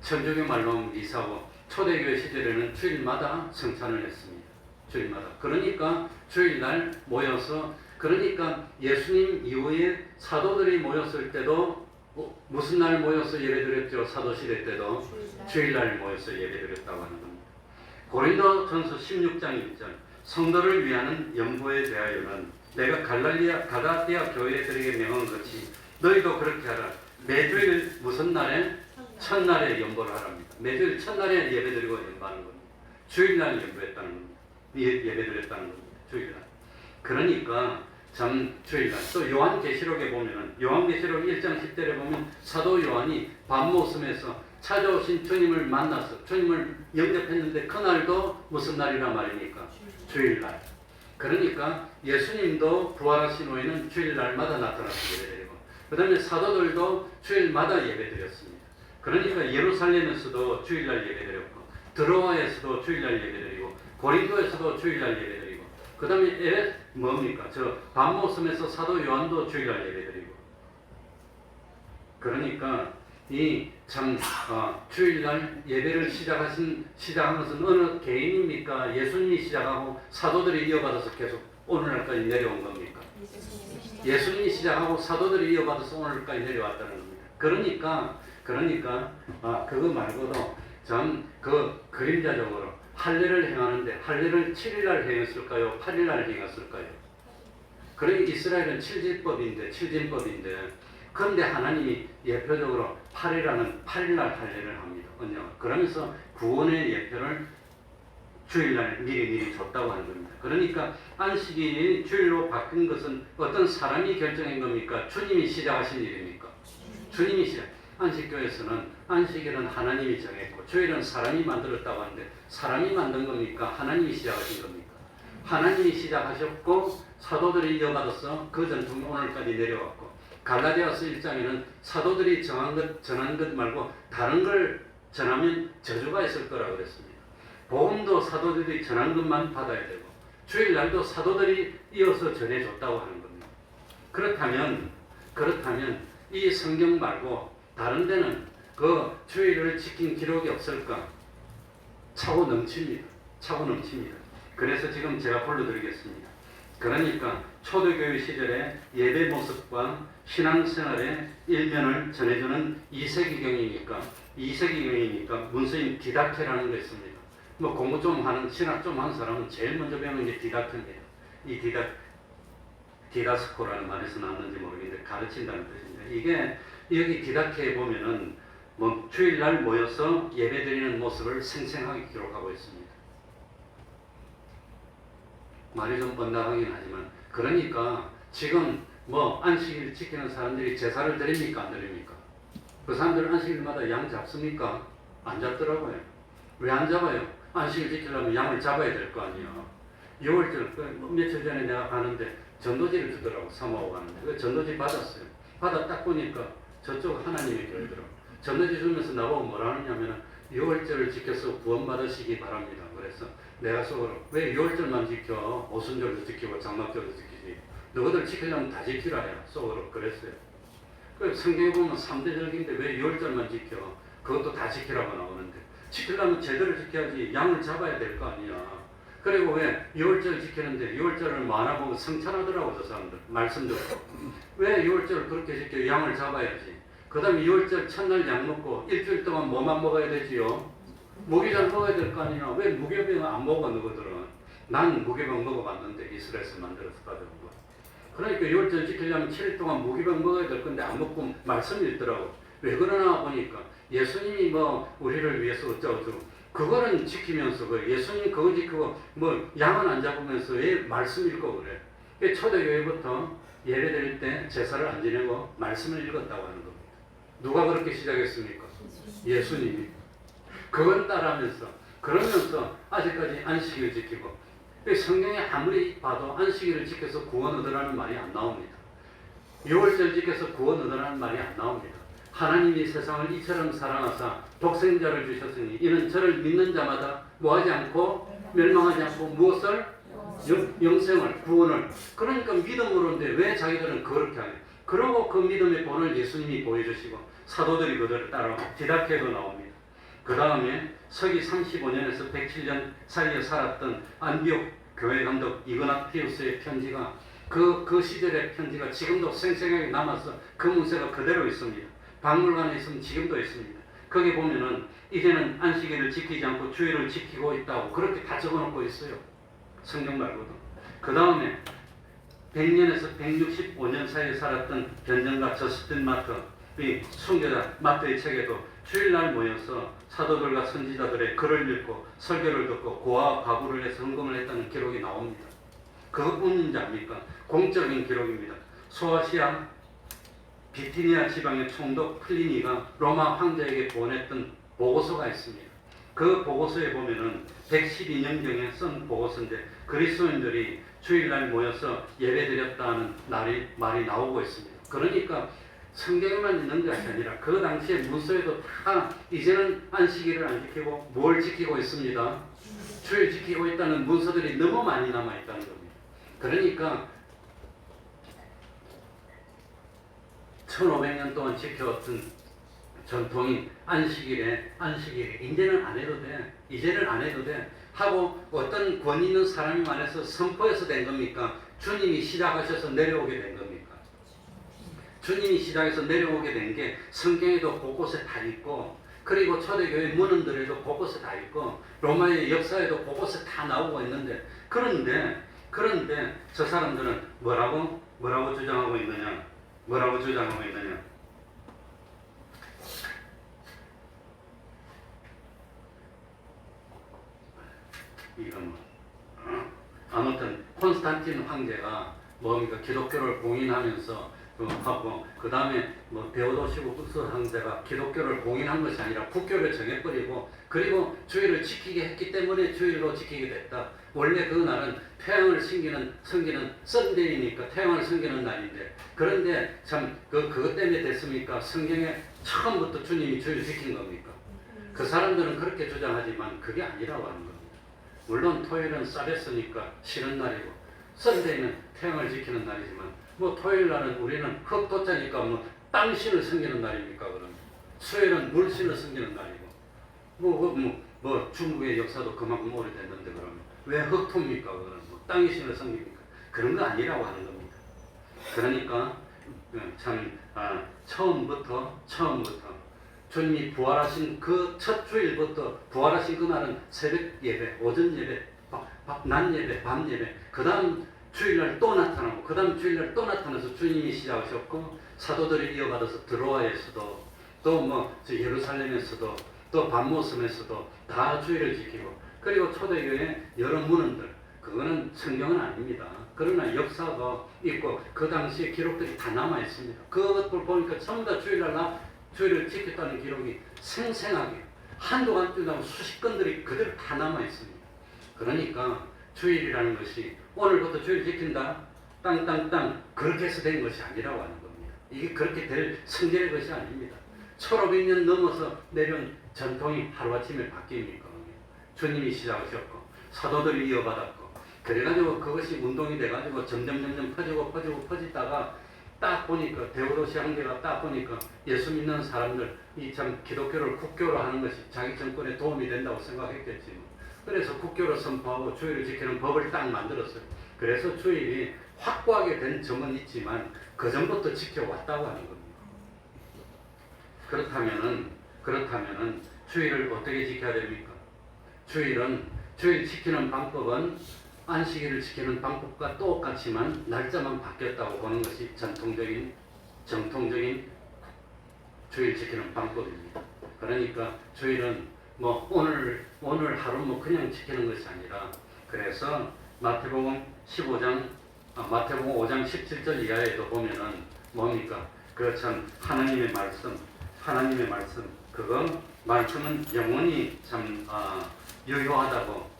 [SPEAKER 1] 천주교 말로 하면 미사고, 초대교회 시절에는 주일마다 성찬을 했습니다. 주일마다. 그러니까 주일날 모여서, 그러니까 예수님 이후에 사도들이 모였을 때도 무슨 날 모여서 예배드렸죠? 사도시대 때도 주일날 모여서 예배드렸다고 하는 겁니다. 고린도전서 16장 1절 성도를 위하는 연보에 대하여는 내가 갈라디아 교회들에게 명한 것이 너희도 그렇게 하라. 매주일 무슨 날에? 첫날에 연보를 하랍니다. 매주일 첫날에 예배드리고 연보하는 겁니다. 주일날 연보했다는 겁니다. 예배드렸다는 겁니다. 주일날. 그러니까 참 주일날. 또 요한계시록에 보면은 요한계시록 1장 10절에 보면 사도 요한이 밤모섬에서 찾아오신 주님을 만나서 주님을 영접했는데 그날도 무슨 날이란 말입니까? 주일날. 그러니까 예수님도 부활하신 후에는 주일날마다 나타나서 예배드리고, 그 다음에 사도들도 주일마다 예배드렸습니다. 그러니까 예루살렘에서도 주일날 예배드렸고, 드로아에서도 주일날 예배드리고, 고린도에서도 주일날 예배드리고, 그 다음에 뭡니까? 저 밤모섬에서 사도 요한도 주일날 예배드리고. 그러니까 이 참 주일날 예배를 시작한 것은 어느 개인입니까? 예수님이 시작하고 사도들이 이어받아서 계속 오늘날까지 내려온 겁니까? 예수님이 시작하고 사도들이 이어받아서 오늘까지 내려왔다는 겁니다. 그러니까 그거 말고도 참 그 그림자적으로 할례를 행하는데 할례를 7일날 행했을까요? 8일날 행했을까요? 그러니까 이스라엘은 7진법인데 그런데 하나님이 예표적으로 8일날 할례를 합니다. 언약. 그러면서 구원의 예표를 주일날 미리 줬다고 하는 겁니다. 그러니까 안식이 주일로 바뀐 것은 어떤 사람이 결정한 겁니까? 주님이 시작하신 일입니까? 주님이 시작. 안식교에서는 안식일은 하나님이 정했고 주일은 사람이 만들었다고 하는데 사람이 만든 겁니까? 하나님이 시작하신 겁니까? 하나님이 시작하셨고 사도들이 이어받아서 그 전통이 오늘까지 내려왔고 갈라디아서 1장에는 사도들이 전한 것 말고 다른 걸 전하면 저주가 있을 거라고 그랬습니다. 복음도 사도들이 전한 것만 받아야 되고 주일날도 사도들이 이어서 전해줬다고 하는 겁니다. 그렇다면 이 성경 말고 다른 데는 그 주일을 지킨 기록이 없을까? 차고 넘칩니다. 그래서 지금 제가 불러드리겠습니다. 그러니까 초대교회 시절의 예배 모습과 신앙생활의 일면을 전해주는 이세기경이니까 문서인 디다케라는 거 있습니다. 뭐 공부 좀 하는 신학 좀 하는 사람은 제일 먼저 배우는 게 디다케입니다. 이 디다스코라는 말에서 나왔는지 모르겠는데 가르친다는 뜻입니다. 이게 여기 디다케에 보면은 뭐 주일날 모여서 예배드리는 모습을 생생하게 기록하고 있습니다. 말이 좀 뻔뻔하긴 하지만 그러니까 지금 뭐 안식일 지키는 사람들이 제사를 드립니까 안 드립니까? 그 사람들 안식일마다 양 잡습니까? 안 잡더라고요. 왜 안 잡아요? 안식일 지키려면 양을 잡아야 될 거 아니야. 6월절 며칠 전에 내가 가는데 전도지를 주더라고. 사모하고 가는데 그 전도지 받았어요. 받아 딱 보니까 저쪽 하나님이 그러더라고. 전도지 주면서 나보고 뭐라 하느냐면 6월절을 지켜서 구원받으시기 바랍니다. 그래서 내가 속으로 왜 6월절만 지켜? 오순절도 지키고 장막절도 지키지. 너희들 지키려면 다 지키라야. 속으로 그랬어요. 그 성경에 보면 3대 절기인데 왜 6월절만 지켜? 그것도 다 지키라고 나오는데 지키려면 제대로 지켜야지. 양을 잡아야 될 거 아니야. 그리고 왜 6월절 지키는데 6월절을 많아보고 성찬하더라고 저 사람들. 말씀 듣고. 왜 6월절을 그렇게 지켜? 양을 잡아야지. 그 다음에 6월절 첫날 양 먹고 일주일 동안 뭐만 먹어야 되지요? 무교병 먹어야 될 거 아니야. 왜 무교병 안 먹어 너희들은? 난 무교병 먹어봤는데 이스라엘에서 만들어서 받아온 거. 그러니까 6월절 지키려면 7일 동안 무교병 먹어야 될 건데 안 먹고 말씀이 있더라고. 왜 그러나 보니까 예수님이 뭐 우리를 위해서 어쩌고 그거는 지키면서 예수님 그거 지키고 뭐 양은 안 잡으면서 왜 말씀 읽고 그래. 초대교회부터 예배드릴 때 제사를 안 지내고 말씀을 읽었다고 하는 겁니다. 누가 그렇게 시작했습니까? 예수님이. 그걸 따라하면서 그러면서 아직까지 안식일을 지키고 성경에 아무리 봐도 안식일을 지켜서 구원 얻으라는 말이 안 나옵니다. 6월절 지켜서 구원 얻으라는 말이 안 나옵니다. 하나님이 세상을 이처럼 사랑하사 독생자를 주셨으니 이는 저를 믿는 자마다 뭐하지 않고 멸망하지 않고 무엇을? 영생을 구원을. 그러니까 믿음으로인데 왜 자기들은 그렇게 하냐. 그러고 그 믿음의 본을 예수님이 보여주시고 사도들이 그들을 따라 디다케도 나옵니다. 그 다음에 서기 35년에서 107년 사이에 살았던 안디옥 교회 감독 이그나티우스의 편지가 그 시절의 편지가 지금도 생생하게 남아서 그 문서가 그대로 있습니다. 박물관에 있으면 지금도 있습니다. 거기 보면은 이제는 안식일을 지키지 않고 주일을 지키고 있다고 그렇게 다 적어놓고 있어요. 성경 말고도. 그 다음에 100년에서 165년 사이에 살았던 변정가 저스틴 마트 이 순교자 마트의 책에도 주일날 모여서 사도들과 선지자들의 글을 읽고 설교를 듣고 고아 가구를 해서 헌금을 했다는 기록이 나옵니다. 그것뿐인지 압니까? 공적인 기록입니다. 소아시아 비티니아 지방의 총독 플리니가 로마 황제에게 보냈던 보고서가 있습니다. 그 보고서에 보면은 112년경에 쓴 보고서인데 그리스도인들이 주일날 모여서 예배드렸다는 말이 나오고 있습니다. 그러니까 성경에만 있는 것이 아니라 그 당시에 문서에도 다 이제는 안식일을 안 지키고 뭘 지키고 있습니다. 주일 지키고 있다는 문서들이 너무 많이 남아 있다는 겁니다. 그러니까 1500년 동안 지켜왔던 전통인 안식일에 이제는 안 해도 돼 하고 어떤 권위 있는 사람이 말해서 선포해서 된 겁니까? 주님이 시작하셔서 내려오게 된 겁니까? 주님이 시작해서 내려오게 된 게 성경에도 곳곳에 다 있고 그리고 초대교회 문헌들에도 곳곳에 다 있고 로마의 역사에도 곳곳에 다 나오고 있는데 그런데 저 사람들은 뭐라고 주장하고 있느냐? 뭐라고 주장하고 있느냐? 이건 아무튼 콘스탄틴 황제가 뭡니까 기독교를 봉인하면서 하고 그 다음에 뭐 베오도시우스 황제가 기독교를 봉인한 것이 아니라 국교를 정해버리고 그리고 주일을 지키게 했기 때문에 주일로 지키게 됐다. 원래 그 날은 태양을 섬기는 썬데이니까 태양을 섬기는 날인데 그런데 참 그것 때문에 됐습니까? 성경에 처음부터 주님이 주일 지킨 겁니까? 그 사람들은 그렇게 주장하지만 그게 아니라고 하는 겁니다. 물론 토요일은 사베스니까 쉬는 날이고 썬데이는 태양을 지키는 날이지만 뭐 토요일 날은 우리는 흙도자니까 뭐 땅신을 섬기는 날입니까? 그러면 수요일은 물신을 섬기는 날이고 뭐 중국의 역사도 그만큼 오래됐는데 그러면 왜 흙토입니까? 그러면 뭐 땅의 신을 섬깁니까? 그런 거 아니라고 하는 겁니다. 그러니까 참 처음부터 주님이 부활하신 그 첫 주일부터 부활하신 그날은 새벽 예배, 오전 예배, 낮 예배, 밤 예배, 그 다음 주일날 또 나타나고 그 다음 주일날 또 나타나서 주님이 시작하셨고 사도들이 이어받아서 드로아에서도 또 뭐 예루살렘에서도 또 반모섬에서도 다 주일을 지키고 그리고 초대교회 여러 문헌들 그거는 성경은 아닙니다. 그러나 역사가 있고 그 당시에 기록들이 다 남아 있습니다. 그것을 보니까 전부 다 주일을 지켰다는 기록이 생생하게 한두 지나고 수십 건들이 그대로 다 남아 있습니다. 그러니까 주일이라는 것이 오늘부터 주일 지킨다 땅땅땅 그렇게 해서 된 것이 아니라고 하는 겁니다. 이게 그렇게 될 성질의 것이 아닙니다. 1500년 넘어서 내려온 전통이 하루아침에 바뀝니까? 주님이 시작하셨고 사도들이 이어받았고 그래가지고 그것이 운동이 돼가지고 점점 퍼지다가 딱 보니까 데오도시 황제가 딱 보니까 예수 믿는 사람들 이 참 기독교를 국교로 하는 것이 자기 정권에 도움이 된다고 생각했겠지. 그래서 국교를 선포하고 주일을 지키는 법을 딱 만들었어요. 그래서 주일이 확고하게 된 점은 있지만 그 전부터 지켜왔다고 하는 겁니다. 그렇다면은 주일을 어떻게 지켜야 됩니까? 주일 지키는 방법은 안식일을 지키는 방법과 똑같지만 날짜만 바뀌었다고 보는 것이 정통적인 주일 지키는 방법입니다. 그러니까 주일은 뭐 오늘 하루 뭐 그냥 지키는 것이 아니라 그래서 마태복음 5장 17절 이하에도 보면은 뭡니까? 그 참 하나님의 말씀 그거 말씀은 영원히 참 유효하다고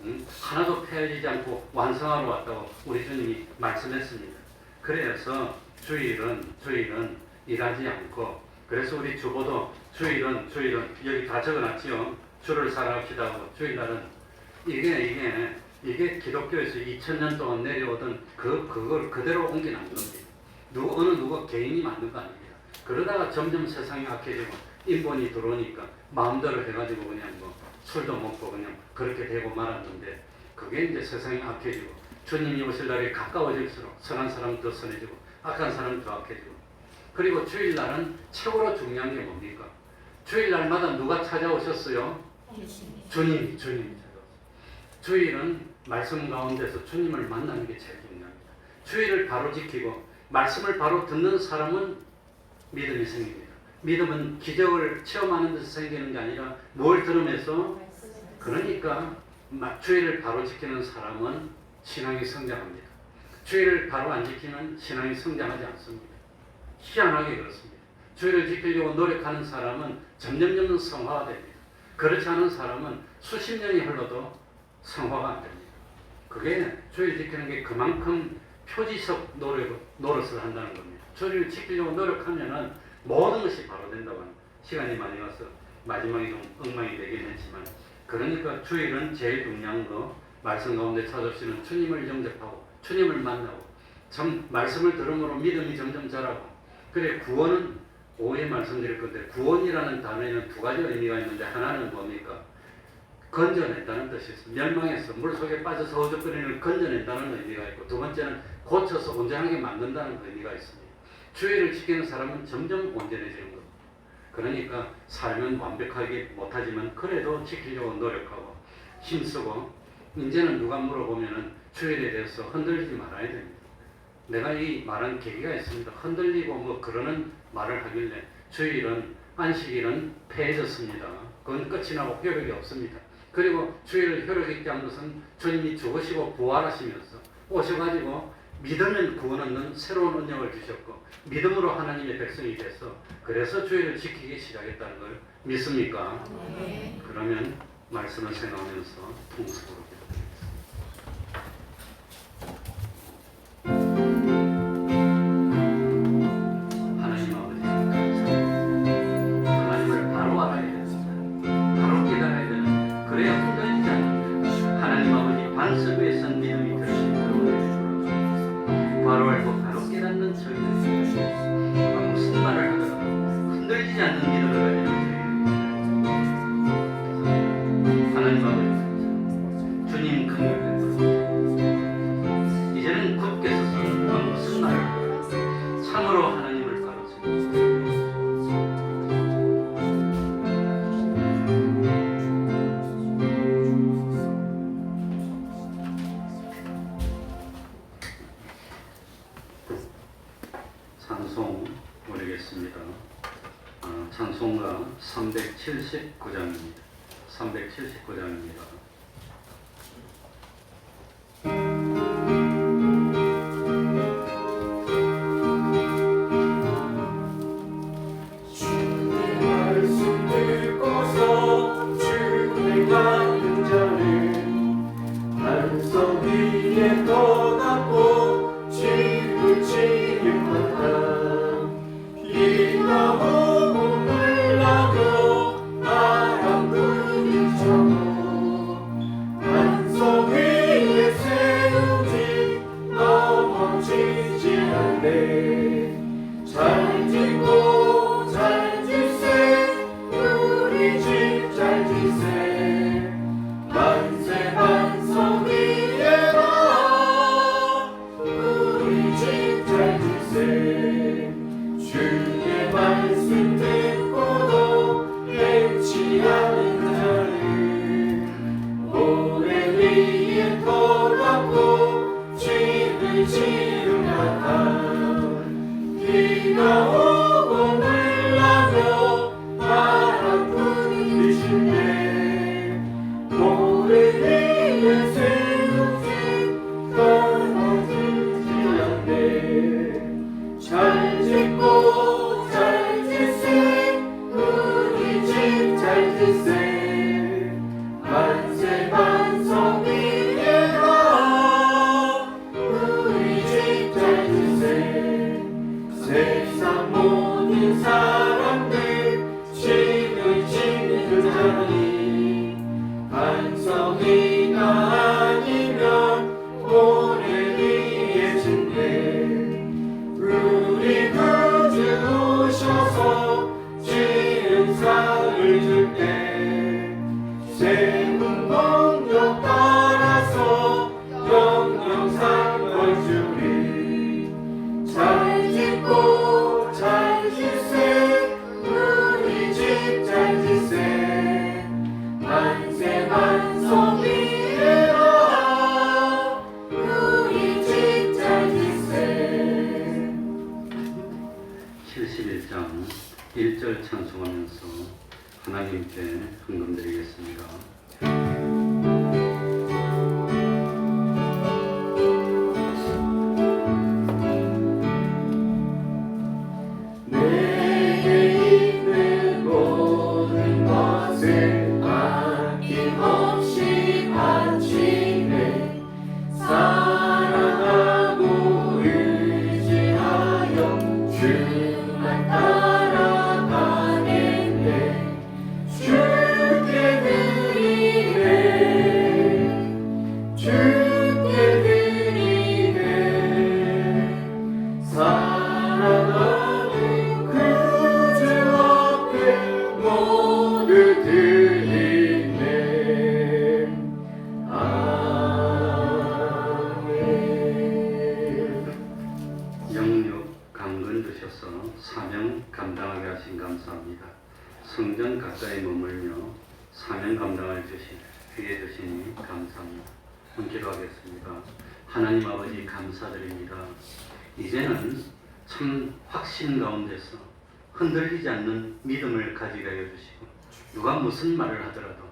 [SPEAKER 1] 하나도 폐해지지 않고 완성하러 왔다고 우리 주님이 말씀했습니다. 그래서 주일은 일하지 않고 그래서 우리 주보도 주일은 여기 다 적어놨지요. 주를 사랑합시다 하고 주일날은 이게 기독교에서 2000년 동안 내려오던 그걸 그대로 옮겨놓은 겁니다. 누가 개인이 만든 거 아닙니다. 그러다가 점점 세상이 악해지고 인본이 들어오니까 마음대로 해가지고 그냥 뭐 술도 먹고 그냥 그렇게 되고 말았는데 그게 이제 세상이 악해지고 주님이 오실 날이 가까워질수록 선한 사람은 더 선해지고 악한 사람은 더 악해지고 그리고 주일날은 최고로 중요한 게 뭡니까? 주일날마다 누가 찾아오셨어요? 주님이 찾아오셨어요. 주일은 말씀 가운데서 주님을 만나는 게 제일 중요합니다. 주일을 바로 지키고 말씀을 바로 듣는 사람은 믿음이 생깁니다. 믿음은 기적을 체험하는 데서 생기는 게 아니라 뭘 들으면서 그러니까 주일을 바로 지키는 사람은 신앙이 성장합니다. 주일을 바로 안 지키면 신앙이 성장하지 않습니다. 희한하게 그렇습니다. 주일을 지키려고 노력하는 사람은 점점 성화가 됩니다. 그렇지 않은 사람은 수십 년이 흘러도 성화가 안 됩니다. 그게 주일 지키는 게 그만큼 표지적 노릇을 한다는 겁니다. 주일을 지키려고 노력하면은 모든 것이 바로 된다고 합니다. 시간이 많이 가서 마지막에 좀 엉망이 되긴 했지만 그러니까 주일은 제일 중요한 거 말씀 가운데 찾아오시는 주님을 영접하고 주님을 만나고 참 말씀을 들음으로 믿음이 점점 자라고 그래 구원은 오후에 말씀드릴 건데 구원이라는 단어에는 두 가지 의미가 있는데 하나는 뭡니까? 건져낸다는 뜻이 있습니다. 멸망해서 물속에 빠져서 허우적거리는 건져낸다는 의미가 있고 두 번째는 고쳐서 온전하게 만든다는 의미가 있습니다. 주의를 지키는 사람은 점점 온전해지는 겁니다. 그러니까 삶은 완벽하게 못하지만 그래도 지키려고 노력하고 힘쓰고 이제는 누가 물어보면은 주일에 대해서 흔들리지 말아야 됩니다. 내가 이 말한 계기가 있습니다. 흔들리고 뭐 그러는 말을 하길래 주일은 안식일은 폐해졌습니다. 그건 끝이 나고 효력이 없습니다. 그리고 주일을 효력 있게 한 것은 주님이 죽으시고 부활하시면서 오셔가지고 믿으면 구원 얻는 새로운 은총을 주셨고 믿음으로 하나님의 백성이 돼서 그래서 주일을 지키기 시작했다는 걸 믿습니까?
[SPEAKER 3] 네.
[SPEAKER 1] 그러면 말씀을 생각하면서 통속으로 하나님 아버지 감사합니다. 하나님을 바로 알아야 됩니다. 바로 깨달아야 되는 그래야 흔들리지 않는 하나님 아버지 반석 위에 선 믿음이 될 수 있도록 해주시옵소서. 바로 알고 바로 깨닫는 저희들이 무슨 말을 하더라도 흔들리지 않는 믿음을 가지는 저희들이 하나님 아버지 주님 긍휼 이제는 굳게 서서 무슨 말을 하더라도 참으로 하나님을 가르치고 찬송 올리겠습니다. 찬송가 379장입니다. 379장입니다.
[SPEAKER 2] 주의 말씀 듣고서 주의 가는 자는 반석 위에 떠났고 지부치는 마다 비가 오고 물나도 바람 부딪혀도 반석 위에 세우지 넘어지지 않네. 잘 짓고 잘 짓세 우리 집 잘 짓세 만세 반석 위에라 우리 집 잘 짓세 주의 말씀 듣고도 뱉지 않은 자는 모래 위에 떠났고 집을 지은 같아 비가 오고 물나며 바람 부딪히네 모래 위에 세우지 넘어지지 않네. 잘 짓고 잘 짓세 우리 집 잘 짓세 만세 반석 위에라 우리 집 잘 짓세 세상 모든 사람들 집을 짓는 자니 반석이가 아니면 모래 위에 짓네. 우리 구주 오셔서 지은 상을 줄때 세운 공력 따라서 영영상 걸주리 잘 짓고 잘 짓세 우리 집 잘 짓세 만세 반석 위에라 우리 집 잘 짓세.
[SPEAKER 1] 71장 1절 찬송하면서 하나님께 헌금드리겠습니다.
[SPEAKER 2] 내게 있는 모든 것을 아낌없이 바치네. 사랑하고 의지하여 주만 따라가겠네. 주께 드리네 주께 드리네 사랑하는 구주 앞에 모두 드리네. 아멘.
[SPEAKER 1] 영육 강건 주셔서 사명 감당하게 하신 감사합니다. 성전 가까이 머물며 사명 감당해 주시니 감사합니다. 기도하겠습니다. 하나님 아버지 감사드립니다. 이제는 참 확신 가운데서 흔들리지 않는 믿음을 가지게 하여 주시고 누가 무슨 말을 하더라도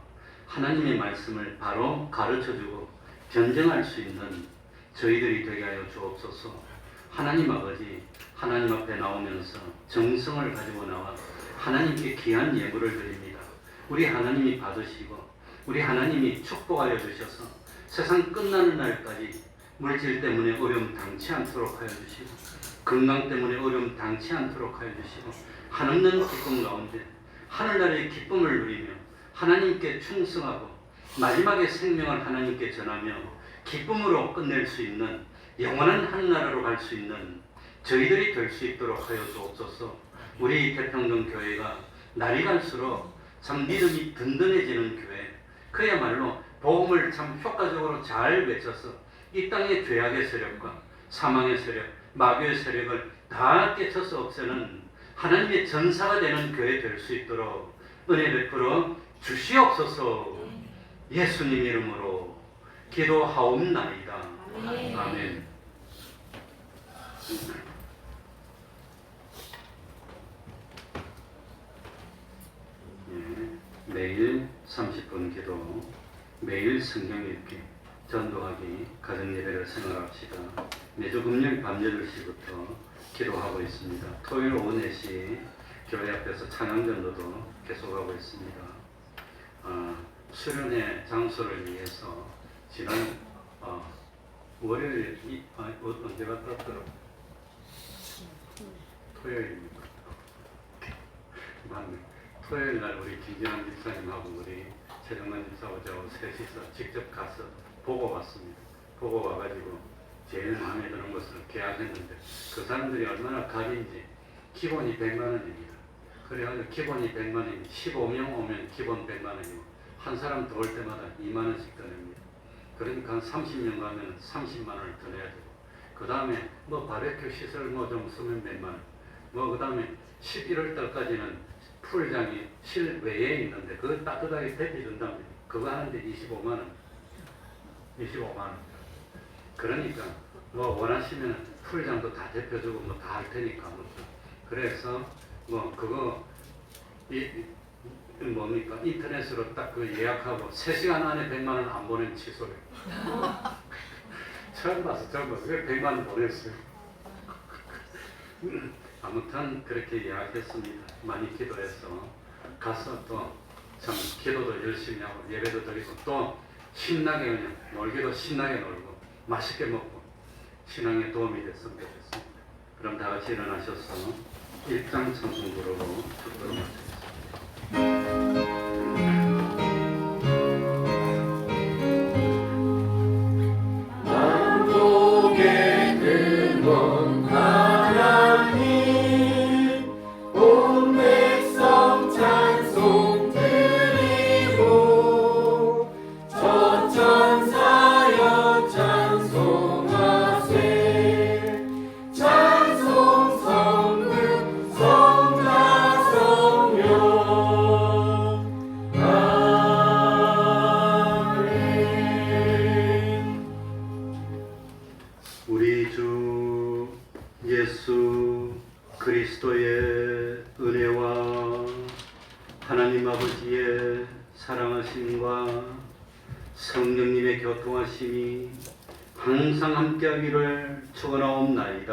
[SPEAKER 1] 하나님의 말씀을 바로 가르쳐주고 변증할 수 있는 저희들이 되게 하여 주옵소서. 하나님 아버지, 하나님 앞에 나오면서 정성을 가지고 나와 하나님께 귀한 예물을 드립니다. 우리 하나님이 받으시고 우리 하나님이 축복하여 주셔서 세상 끝나는 날까지 물질 때문에 어려움 당치 않도록 하여 주시고 건강 때문에 어려움 당치 않도록 하여 주시고 한없는 기쁨 가운데 하늘나라의 기쁨을 누리며 하나님께 충성하고 마지막에 생명을 하나님께 전하며 기쁨으로 끝낼 수 있는 영원한 하늘나라로 갈 수 있는 저희들이 될 수 있도록 하여 주옵소서. 우리 태평동 교회가 날이 갈수록 참 믿음이 든든해지는 교회, 그야말로 복음을 참 효과적으로 잘 외쳐서 이 땅의 죄악의 세력과 사망의 세력, 마귀의 세력을 다 깨쳐서 없애는 하나님의 전사가 되는 교회 될 수 있도록 은혜 베풀어 주시옵소서. 예수님 이름으로 기도하옵나이다. 아멘. 매일 30분 기도, 매일 성경 읽기, 전도하기, 가정예배를 생활합시다. 매주 금요일 밤 8시부터 기도하고 있습니다. 토요일 오후 4시 교회 앞에서 찬양전도도 계속하고 있습니다. 수련회 장소를 위해서 지난 월요일 언제 갔다 왔더라? 토요일입니다. 맞네. 토요일 날 우리 김진환 집사님하고 우리 최정만 집사하고 셋이서 직접 가서 보고 왔습니다. 보고 와가지고 제일 마음에 드는 것을 계약했는데 그 사람들이 얼마나 갑인지 기본이 100만 원입니다. 그래가지고 기본이 100만 원이면 15명 오면 기본 100만 원이고 한 사람 더 올 때마다 2만 원씩 더 냅니다. 그러니까 한 30명 가면 30만 원을 더 내야 되고 그 다음에 뭐 바베큐 시설 뭐 좀 쓰면 몇만 원, 뭐 그 다음에 11월 달까지는 풀장이 실외에 있는데 그거 따뜻하게 데펴준답니다. 그거 하는데 25만 원. 그러니까 뭐 원하시면 풀장도 다 데펴주고 뭐 다 할 테니까 그래서 뭐 그거 뭡니까 인터넷으로 딱 그 예약하고 3시간 안에 100만 원 안 보내면 취소해요. 처음 봤어. 왜 100만 원 보냈어요? 아무튼 그렇게 예약했습니다. 많이 기도해서 가서 또 참 기도도 열심히 하고 예배도 드리고 또 신나게 그냥 놀기도 신나게 놀고 맛있게 먹고 신앙에 도움이 됐으면 좋겠습니다. 그럼 다 같이 일어나셔서 1장 찬송 부르고 축도를 마치겠습니다.
[SPEAKER 2] 만족의 근원 하나님 온 백성 찬송 드리고 저천사여 찬송하세 찬송 성금 성자 성령 아멘.
[SPEAKER 1] 우리 주 예수 그리스도의 은혜와 하나님 아버지의 사랑하심과 성령님의 교통하심이 항상 함께하기를 축원하옵나이다.